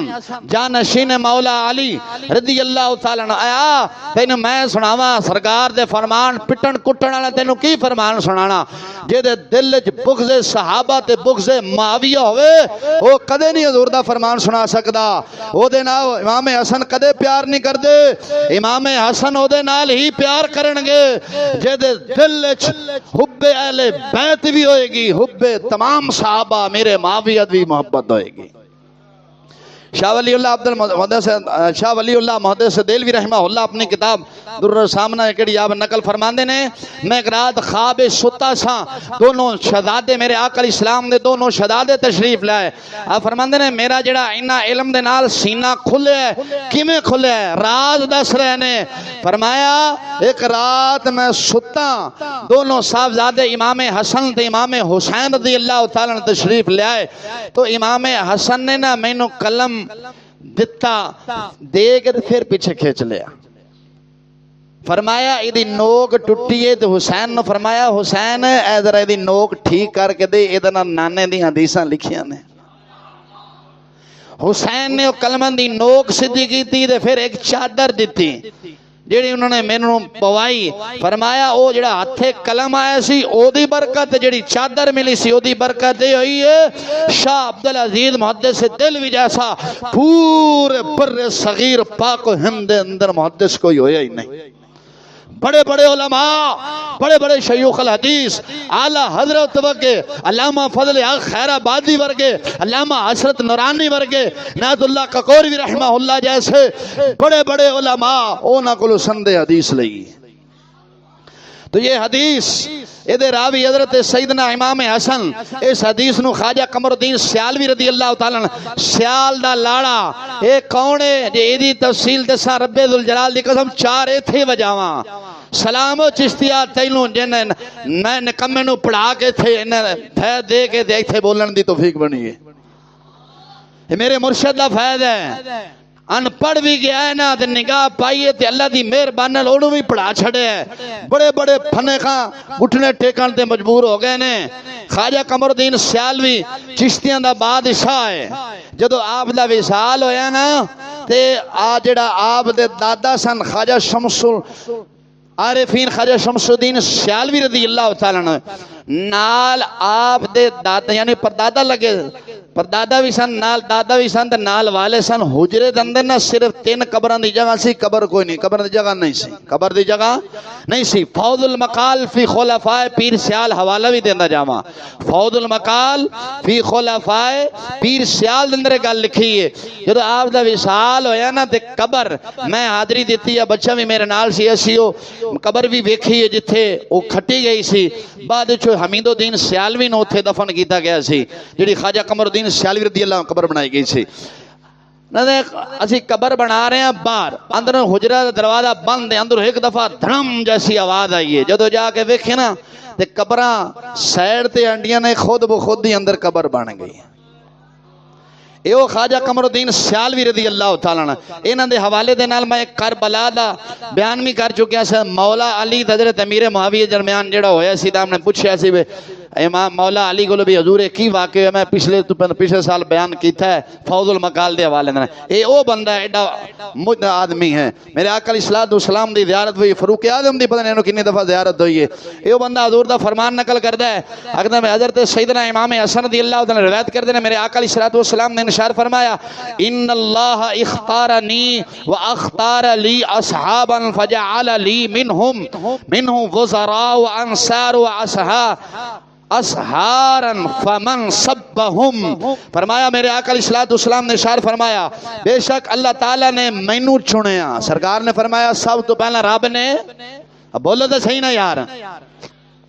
جانشین مولا علی رضی اللہ تعالیٰ عنہ. آیا تینوں میں سناواں سرکار دے فرمان پٹن کٹن والا تینوں کی فرمان سنانا. جے دے دل وچ بغض صحابہ تے بغض معاویہ ہوئے وہ کدے نہیں حضور دا فرمان سنا سکدا. او دے نال امام حسن کدے پیار نہیں کردے. امام حسن او دے نال ہی پیار کرن گے جے دے دل وچ حب اہل بیت بھی ہوئے گی حب تمام صحابہ میرے معاویہ بھی محبت ہوئے گی. شاہ ولی اللہ محدث دہلوی رحمہ اللہ اپنی کتاب در سامنا کیڑی آپ نقل فرماندے نے میں ایک رات خواب ستا سا دونوں شہزادے میرے آقا علیہ السلام دے دونوں شہزادے تشریف لائے آپ فرماندے نے میرا جڑا انہاں علم دے نال سینہ کھلے ہے کیویں کھلے ہے راز دس رہے نے فرمایا ایک رات میں ستا دونوں صاحبزادے امام حسن تے امام حسین رضی اللہ تعالیٰ نے تشریف لے آئے تو امام حسن نے نا مینوں قلم دتا دے کے پھر پیچھے کھینچ لیا فرمایا ایدی نوک ٹوٹیے تو حسین نے فرمایا حسین اے ذرا ایدی نوک ٹھیک کر کے دے ادنا نانے دی حدیثاں لکھیاں نے حسین نے کلمہ دی نوک سدھی کی تھی دے پھر ایک چادر دیتی جیڑی انہوں نے مینوں پوائی فرمایا او جڑا ہتھے قلم آیا سی او دی برکت جیڑی چادر ملی سی او دی برکت یہ ہوئی ہے شاہ عبدالعزیز محدث دہلوی جیسا پورے بر صغیر پاک و ہند اندر محدث کوئی ہویا ہی نہیں بڑے بڑے علماء بڑے بڑے شیوخ الحدیث اعلیٰ حضرت ورگے علامہ فضل حق خیر آبادی ورگے علامہ حسرت نورانی ورگے نعت اللہ ککوروی رحمہ اللہ جیسے بڑے بڑے علماء اونا کلو سند حدیث لئی تو یہ حدیث ادھے راوی حضرت سیدنا امام حسن اس حدیث نو خواجہ قمر الدین سیالوی رضی اللہ تعالیٰ سیال دا لاڑا اے کونے جے ایدی تفصیل دسا رب ذوالجلال دی قسم چار ایتھے وجاواں سلام و چشتیہ تینوں جن میں نکمے نو پڑھا کے تھے پھے دے کے دے تھے بولن دی توفیق بنی ہے یہ میرے مرشد دا فیض ہے ان پڑھ بھی گیا ہے نا تے نگاہ پائیے تے اللہ دی مہربانی نال اونوں بھی پڑھا چھڑے ہے بڑے بڑے پھنے خاں اٹھنے ٹیکن تے مجبور ہو گئے نے خواجہ قمر الدین سیالوی چشتیاں دا بادشاہ ہے جدو آپ دا وصال ہویا نا تے آ جڑا آپ دے دادا سن خواجہ شمس عارفین خواجہ شمس الدین سیالوی رضی اللہ تعالیٰ نال آپ دے دادا یعنی پردادا لگے پردادا بھی سن نال دادا بھی سن تے نال والے سن حجرے دے اندر نہ صرف 3 قبراں دی جگہ سی قبر کوئی نہیں قبر دی جگہ نہیں سی قبر دی جگہ نہیں سی فوض المقال فی خلفاء پیر سیال حوالہ بھی دیندا جاواں فوض المقال فی خلفاء پیر سیال دے اندر گل لکھی ہے جدوں آپ دا وصال ہویا نا تے قبر میں حاضری دتی ہے بچہ بھی میرے نال سی اسی او قبر بھی ویکھی ہے جتھے او کھٹی گئی سی بعد وچ حمید الدین سیالوی نو اوتھے دفن کیتا گیا سی جڑی خواجہ قمر الدین سیالوی رضی اللہ قبر بنائی گئی سی اسی قبر بنا رہے ہیں باہر اندر حجرہ دروازہ بند ہے اندر ایک دفعہ دھڑم جیسی آواز آئی ہے جدو جا کے ویکھے نا تے قبراں سائیڈ تے انڈیاں نے خود بخود ہی اندر قبر بن گئی ایو خواجہ قمر الدین سیالوی رضی اللہ تعالیٰ عنہ انہاں دے حوالے دے نال میں کربلا دا بیان بھی کر چکیا سے مولا علی حضرت امیر معاویہ درمیان جڑا ہویا سی تے ہم نے پوچھیا سی امام مولا علی کو بھی حضور کی واقعہ ہے میں پچھلے سال بیان کیتا ہے فوض المقال دے حوالے نے اے او بندہ ایڈا مجھ آدمی ہے میرے آقا علیہ السلام دی زیارت ہوئی فاروق اعظم دی پتہ نہیں کتنی دفعہ زیارت ہوئی ہے اے او بندہ حضور دا فرمان نقل کردا ہے اگر میں حضرت سیدنا امام حسن رضی اللہ تعالی روایت کردے نے میرے آقا علیہ السلام نے ارشاد فرمایا ان اللہ اختارنی واختار لی اصحابا فجعل لی منهم وزراء وانصار واصحاب اسحارا فمن سبہم فرمایا میرے آقا علیہ السلام نے ارشاد فرمایا بے شک اللہ تعالیٰ نے مینوں چنیا سرکار نے فرمایا سب تو پہلا رب نے اب بولو تو صحیح نا یار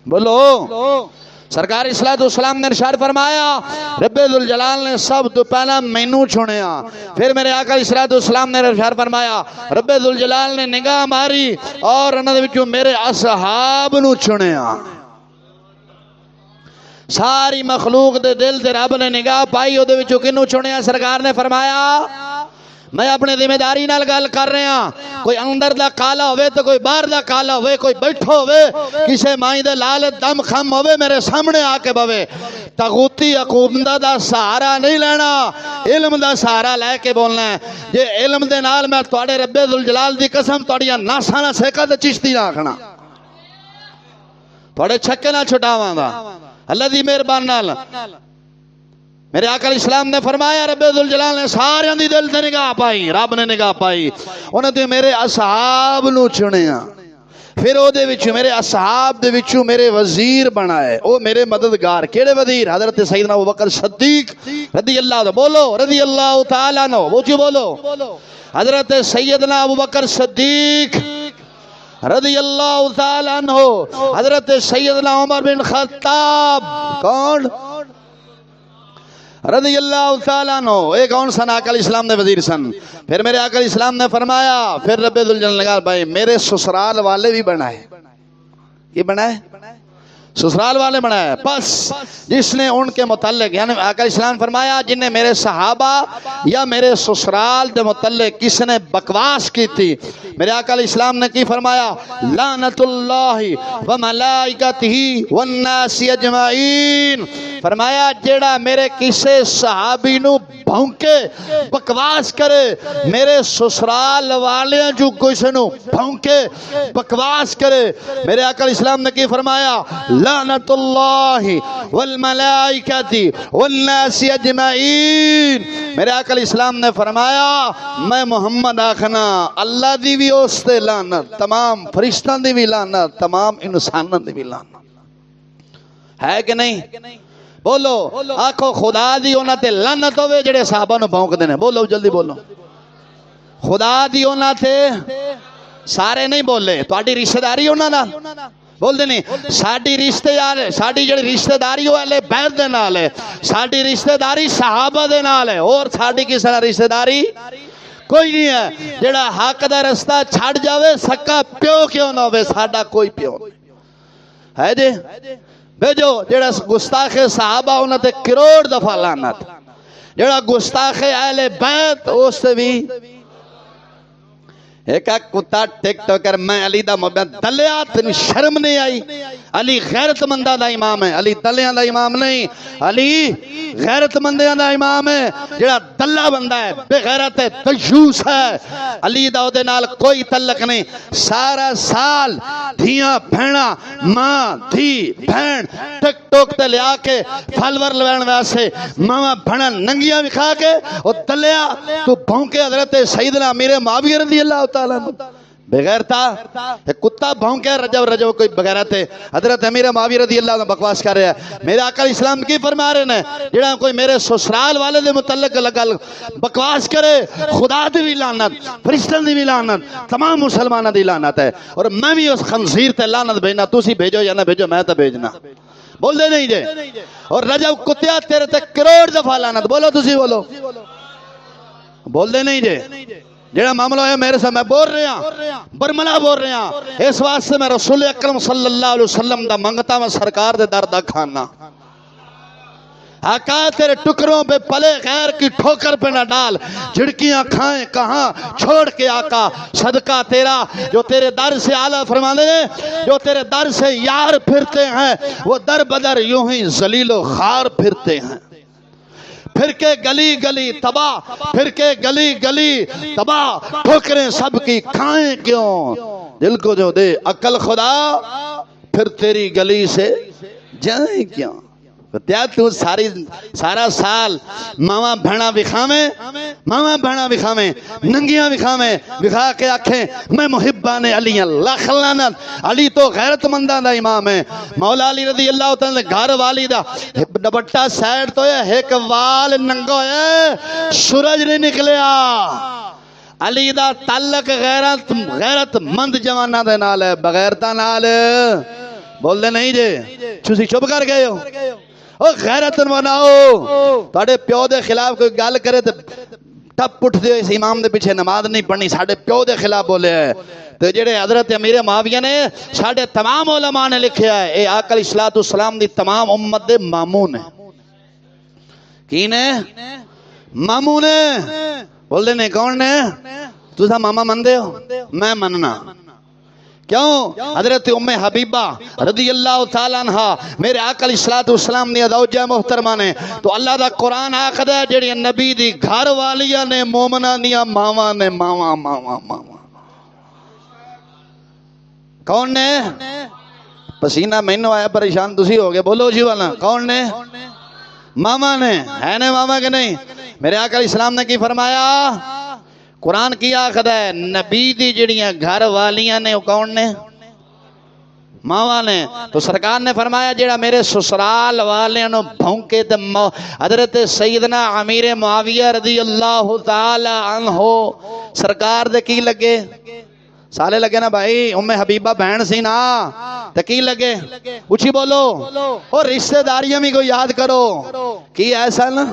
بولو سرکار علیہ السلام نے ارشاد فرمایا رب ذوالجلال نے سب تو پہلا مینوں چنیا پھر میرے آقا علیہ السلام نے ارشاد فرمایا رب ذوالجلال نے نگاہ ماری اور انہاں دے وچوں میرے اصحاب نو چنیا ساری مخلوق دے دل تے رب نے نگاہ پائی او دے وچوں کینوں چنیا سرکار نے فرمایا میں اپنے ذمہ داری نال گل کر رہا کوئی اندر دا کالا ہوئے تو کوئی باہر دا کالا ہوئے کوئی بیٹھو ہوئے کسے مائی دے لال دم خم ہوئے میرے سامنے آ کے بوے تغوتی حکومت دا سہارا نہیں لینا علم دا سہارا لے کے بولنا ہے جے علم دے نال میں تواڈے رب ذوالجلال دی قسم تواڈیاں ناساں نہ سیکا تے چشتی آکھنا تواڈے چھکے نہ چھٹاواں گا اللہ دی مہربانی نال میرے آقا علیہ السلام نے فرمایا رب ذوالجلال نے سارے دی دل تے نگاہ پائی رب نے نگاہ پائی انہاں تے میرے اصحاب نو چنیا پھر او دے وچوں میرے اصحاب دے وچوں میرے وزیر بنائے، او میرے مددگار۔ کیڑے وزیر؟ حضرت سیدنا ابوبکر صدیق رضی اللہ عنہ، بولو رضی اللہ تعالیٰ عنہ، بوچو بولو، حضرت سیدنا ابوبکر صدیق رضی اللہ تعالیٰ عنہ، حضرت سیدنا عمر بن خطاب، کون؟ رضی اللہ تعالیٰ عنہ، ایک کون سن؟ آقا علیہ السلام نے وزیر سن۔ پھر میرے آقا علیہ السلام نے فرمایا، پھر رب ذوالجلال نے کہا بھائی میرے سسرال والے بھی بنائے۔ یہ بنائے؟ سسرال والے بنائے۔ بس جس نے ان کے متعلق، یعنی آقا علیہ السلام فرمایا جن نے میرے صحابہ یا میرے سسرال دے متعلق کس نے بکواس کی تھی، میرے آقا علیہ السلام نے کی فرمایا لعنت اللہ و ملائکتہ والناس اجمعین، فرمایا جیڑا میرے کسے صحابی نو بھونکے بکواس کرے، میرے سسرال والے جو کسے نو بھونکے بکواس کرے، میرے آقا علیہ السلام نے کی فرمایا لعنت اللہ والملائکۃ والناس اجمعین۔ میرے آقا علیہ السلام نے فرمایا میں محمد آخنا اللہ دی بھی اس تے لعنت، تمام فرشتاں دی بھی لعنت، تمام انساناں دی بھی لعنت ہے کہ نہیں؟ بولو آکھو خدا دی انہاں تے لعنت ہوے جڑے صحابہ نو بھونک دے نے، بولو جلدی بولو، خدا دی انہاں تے سارے نہیں بولے، تہاڈی رشتہ داری انہاں نال بول دے نہیں، ساڈی رشتہ داری، ساڈی جڑی رشتہ داری وہ اہل بیت دے نال ہے، ساڈی رشتہ داری صحابہ دے نال ہے، اور ساڈی کس نال رشتہ داری کوئی نہیں ہے۔ جڑا حق دا رستہ چھڑ جاوے سکا پیو کیوں نہ ہوے، ساڈا کوئی پیو نہیں ہے جی۔ بھیجو جڑا گستاخ صحابہ انہاں تے کروڑ دفعہ لعنت، جڑا گستاخ اہل بیت اس تے بھی ایک کتا ٹک ٹوکر میں علی دا محبت دلیا، تین شرم نہیں آئی؟ علی غیرت مندہ دا امام ہے، علی دلیاں دا امام نہیں، علی غیرت مندیاں دا امام ہے۔ جڑا دلہ بندہ ہے، بے غیرت ہے، تجوس ہے، علی دا دے نال کوئی تعلق نہیں۔ سارا سال دھیاں بھینا ماں دھی بھین ٹک ٹوک تے لیا کے پھلور لوین ویسے ماں بھینا ننگیاں بکھا کے اور دلیا تو بھونکے حضرت سیدنا امیر معاویہ رضی اللہ تعالیٰ بغیرتا کتا بھونکے رجب کوئی بغیرت ہے۔ حضرت امیر معاویہ رضی اللہ عنہ بکواس کر رہے ہیں، میرے آقا علیہ السلام کی فرما رہے ہیں جڑا کوئی میرے سسرال والے دے متعلق لگا بکواس کرے، خدا دی بھی لعنت، فرشتوں دی بھی لعنت، تمام مسلمانوں دی لعنت ہے، اور میں بھی اس خنزیر تے لعنت بھیجنا، تسی بھیجو یا نہ بھیجو میں تو بھیجنا، بول دے نہیں جے۔ اور رجب کتیا تیرے تے کروڑ دفعہ لعنت، بولو تسی بولو، بول دے نہیں جے۔ جڑا معاملہ ہے میرے سے میں بول رہا ہوں، برملا بول رہا ہوں، اس واسطے میں رسول اکرم صلی اللہ علیہ وسلم دا منگتا میں سرکار دے در دا کھانا۔ آقا تیرے ٹکروں پہ پلے غیر کی ٹھوکر پہ نہ ڈال، جھڑکیاں کھائیں کہاں چھوڑ کے آقا صدقہ تیرا، جو تیرے در سے آلہ فرمانے ہیں، جو تیرے در سے یار پھرتے ہیں وہ در بدر یوں ہی ذلیل و خار پھرتے ہیں۔ پھر کے گلی گلی تباہ، پھر کے گلی گلی تباہ، ٹھوکریں سب کی کھائیں کیوں، دل کو جو دے عقل خدا پھر تیری گلی سے جائیں کیوں۔ تو سارا سال ماما بھینا بکھاویں، ماما بھینا بکھاویں، ننگیاں بکھاویں، بکھا کے آکھیں میں محبان علی اللہ لعنت۔ علی تو غیرت مندہ دا امام ہے، مولا علی رضی اللہ تعالیٰ گھر والی دا دپٹہ سائڈ تو ہے، ایک وال ننگو ہے، سورج نہیں نکلیا۔ علی دا تعلق غیرت مند جوانہ دے نال ہے، بغیرتا نال بول دے نہیں جے، تسی چپ کر گئے ہو۔ او غیرت بناؤ، تواڈے پیو دے خلاف کوئی گل کرے تے ٹپ اٹھ دیو، اس امام دے پیچھے نماز نہیں پڑھنی، ساڈے پیو دے خلاف بولے ہے۔ تے جڑے حضرت امیر معاویہ نے ساڈے تمام علماء نے لکھیا ہے، اے آقا علیہ السلام دی تمام امت دے مامون ہیں۔ کی نے؟ مامون ہیں، بول دے نہیں کون نے؟ تسا ماما مندے ہو؟ میں مننا کیوں؟ حضرت ام حبیبہ رضی اللہ تعالیٰ عنہ میرے آقا علیہ السلام نے زوجہ محترمہ نے، تو اللہ دا قرآن آخدا ہے جڑی نبی دی گھر والیاں نے مومنہ دیا ماواں نے، ماواں ماواں ماواں کون نے؟ پسینہ مینوں آیا پریشان تسی ہو گئے، بولو جی والا کون نے؟ ماما نے، ہے نے ماما کہ نہیں؟ میرے آقا علیہ السلام نے کی فرمایا؟ قرآن کی آخد ہے نبی دی جڑیاں گھر والیاں نے وہ کون نے؟ ماوا نے تو سرکار نے فرمایا جیڑا میرے سسرال والے نو بھونکے تے حضرت سیدنا امیر معاویہ رضی اللہ تعالی عنہ سرکار دے کی لگے سالے لگے نا بھائی ام حبیبہ بہن سی نا تے کی لگے اچھی بولو اور رشتہ داریاں بھی کو یاد کرو کی ایسا نا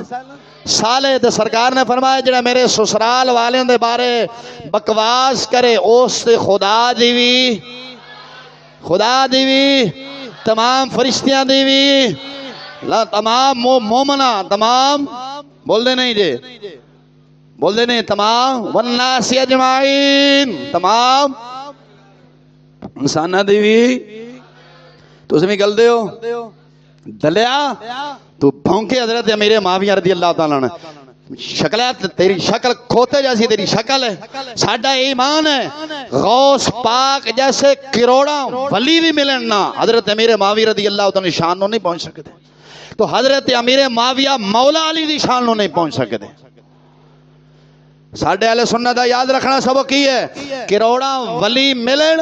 سالے تے سرکار نے فرمایا جڑا میرے سسرال والے دے بارے بکواس کرے اس تے خدا دیوی تمام فرشتیاں دیوی تمام مومنہ تمام بول دے نہیں جے بول دے نہیں تمام والناس اجمعین تمام انسانہ دیوی تو اس میں گل دے ہو دلیا تو بھونکے حضرت امیر معاویہ رضی اللہ تعالیٰ نے شکل ہے تیری شکل کھوتے جیسی تیری شکل ہے ساڈا ایمان ہے غوث پاک جیسے کروڑا ولی بھی ملن نا حضرت امیر معاویہ رضی اللہ تعالیٰ شان نو نہیں پہنچ سکتے تو حضرت امیر معاویہ مولا علی دی شان نو نہیں پہنچ سکتے ساڈے اہل سنت دا یاد رکھنا سبق کی ہے کروڑا ولی ملن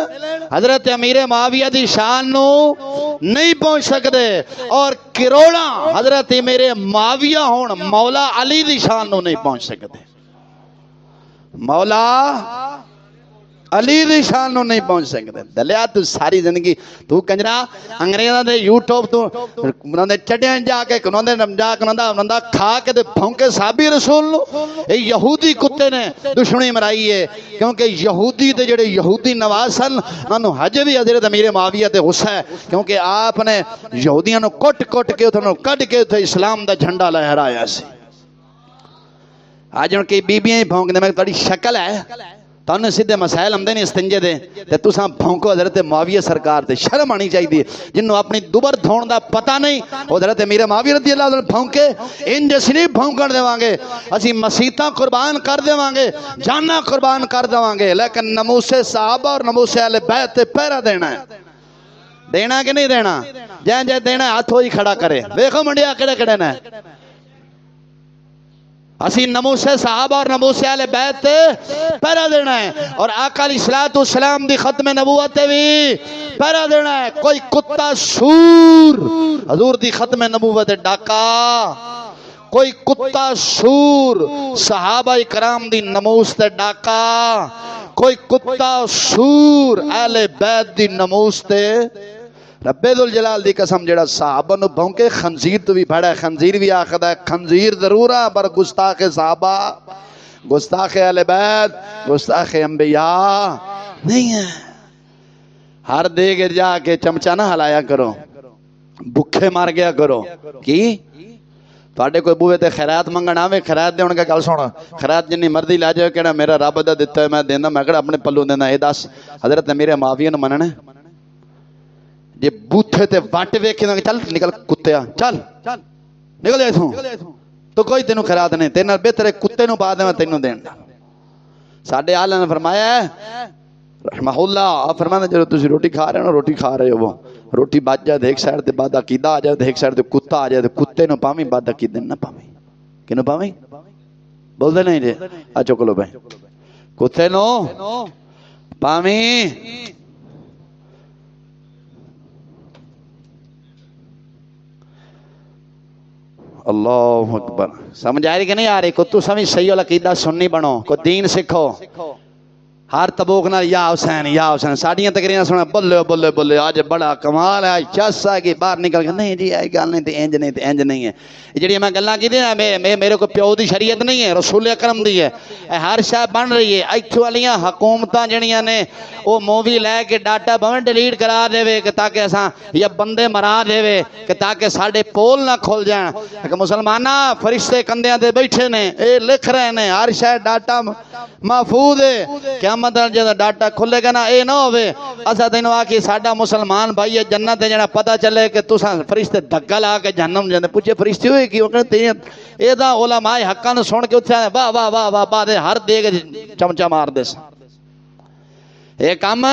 حضرت امیر معاویہ دی شان نو نہیں پہنچ سکتے اور کروڑا حضرت امیر معاویہ ہون مولا علی دی شان نو نہیں پہنچ سکتے مولا علی دی شان نو نہیں پہنچ سکتے دلیا تو ساری زندگی تو کنجرا انگریزاں دے یوٹیوب تو انہاں دے چڈیاں جا کے انہاں دے نمجا انہاں کھا کے تے بھونکے صحابی رسول نو اے یہودی کتے نے دشمنی مرائی ہے کیونکہ یہودی تے جڑے یہودی نواز سن انہاں نو حج بھی حضرت امیر معاویہ تے غصہ ہے کیونکہ آپ نے یہودیاں نو کٹ کے انہاں نو کڈ کے تے اسلام دا جھنڈا لہرایا سی آج ان کی بیبیاں بھونک دے میں تہاڈی شکل ہے تانوں سیدھے مسائل ہم دے نہیں استنجے دے تے تساں بھونکو حضرت معاویہ سرکار تے شرم آنی چاہیے جنوں اپنی دوبر دھون دا پتہ نہیں او حضرت امیر معاویہ رضی اللہ عنہ بھونکے انج اسی نہیں بھونکن دیواں گے اسی مسیتاں قربان کر دیواں گے جاناں قربان کر دیواں گے لیکن ناموس صحابہ اور ناموس اہل بیت تے پہرا دینا ہے کہ نہیں دینا جے دینا ہے ہاتھ ہوئی کھڑا کرے دیکھو منڈیا کڑے نے اسی ناموس صحابہ اور ناموس اہل بیت پہرا دینا ہے اور آقا علیہ الصلوۃ والسلام دی ختم نبوت بھی پہرا دینا ہے کوئی کتا سور حضور دی ختم نبوت ڈاکا کوئی کتا سور صحابہ کرام دی ناموس تے ڈاکا کوئی کتا سور اہل بیت دی ناموس تے رب ذوالجلال دی قسم جڑا صحابہ نو بھونکے خنزیر تو بھی بھڑا ہے خنزیر بھی آخدا ہے خنزیر ضرور ہے پر گستاخ صحابہ گستاخ اہل بیت گستاخ انبیاء نہیں ہے ہر دیگ جا کے چمچہ نہ ہلایا کرو بکھے مار گیا کرو کی تواڈے کوئی بوے تے خیرات منگن آوے خیرات دے ان کا گل سن خیرات جنی مرضی لا جائے کہنا میرا رب دا دتا ہے میں دینا میں کہڑا اپنے پلو دینا اے دس حضرت امیر معاویہ نو مننا جے بوتھے تے وٹ ویکھے چل نکل کتیا چل نکل ایتھوں تو کوئی تینوں خیرات نہیں تیرے نال بہتر کتے نو پا دیواں تینوں دین ساڈے آلہ نے فرمایا ہے رحمہ اللہ آپ فرمانا جب تسی روٹی کھا رہے ہو روٹی کھا رہے ہو روٹی بچ جائے ایک سائڈ تے بعد عقیدہ آ جائے ایک سائڈ تے کتا آ جائے کتے نو پاویں بعد عقیدے نہ پاویں کینو پاویں بول دے نہیں جی آ چک لو بھائی کتے نو پاویں اللہ اکبر سمجھ آ رہی کہ نہیں آ رہی کو تو سمجھ صحیح العقیدہ سننی بنو کو دین سکھو ہر تبوک نہ یا حسین ساڑیاں تقریریں سنا بلے بلے بلے آج بڑا کمال ہے چس ہے کہ باہر نکل کے نہیں جی یہ گل نہیں تے انج نہیں ہے جڑی میں گلاں کیتی نا میرے کو پیو دی شریعت نہیں ہے رسول اکرم دی ہے ہر شے بن رہی ہے ایتھوں والیاں حکومتاں جڑیاں نے او مووی لے کے ڈاٹا بھویں ڈیلیٹ کرا دے کہ تاکہ اساں یا بندے مرا دے کہ تاکہ ساڈے پول نہ کھل جان کہ مسلماناں فرشتے کندیاں تے بیٹھے نے اے لکھ رہے نے ہر شے ڈاٹا محفوظ ہے قیامت جدوں ڈاٹا کھلے گا نا اے نہ ہوے اسا تینوں آ کے ساڈا مسلمان بھائی ہے جنت ہے جڑا پتہ چلے کہ تساں فرشتے دھکا لا کے جہنم جاندے پوچھے فرشتے ہوئے کی کہ تے اے دا علماء حقاں نو سن کے اوتھے واہ واہ واہ واہ بعد ہر دیگ چمچا مار دے اے کام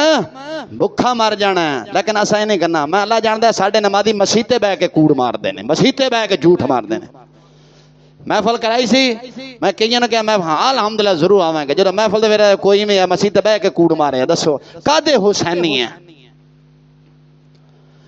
بھکھا مر جانا ہے لیکن اسا نہیں کرنا میں اللہ جاندا ہے ساڈے نمازی مسجد تے بیٹھ کے کوڑ مار دے نے مسجد تے بیٹھ کے جھوٹ مار دے نے محفل کرائی سی میں کئیاں نے کہا میں ہاں الحمدللہ ضرور آواں گا جدوں محفل دے ویلے کوئی میں مسجد تے بیٹھ کے کوڑ مارے دسو کادے حسینی ہے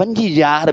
5000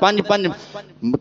5-5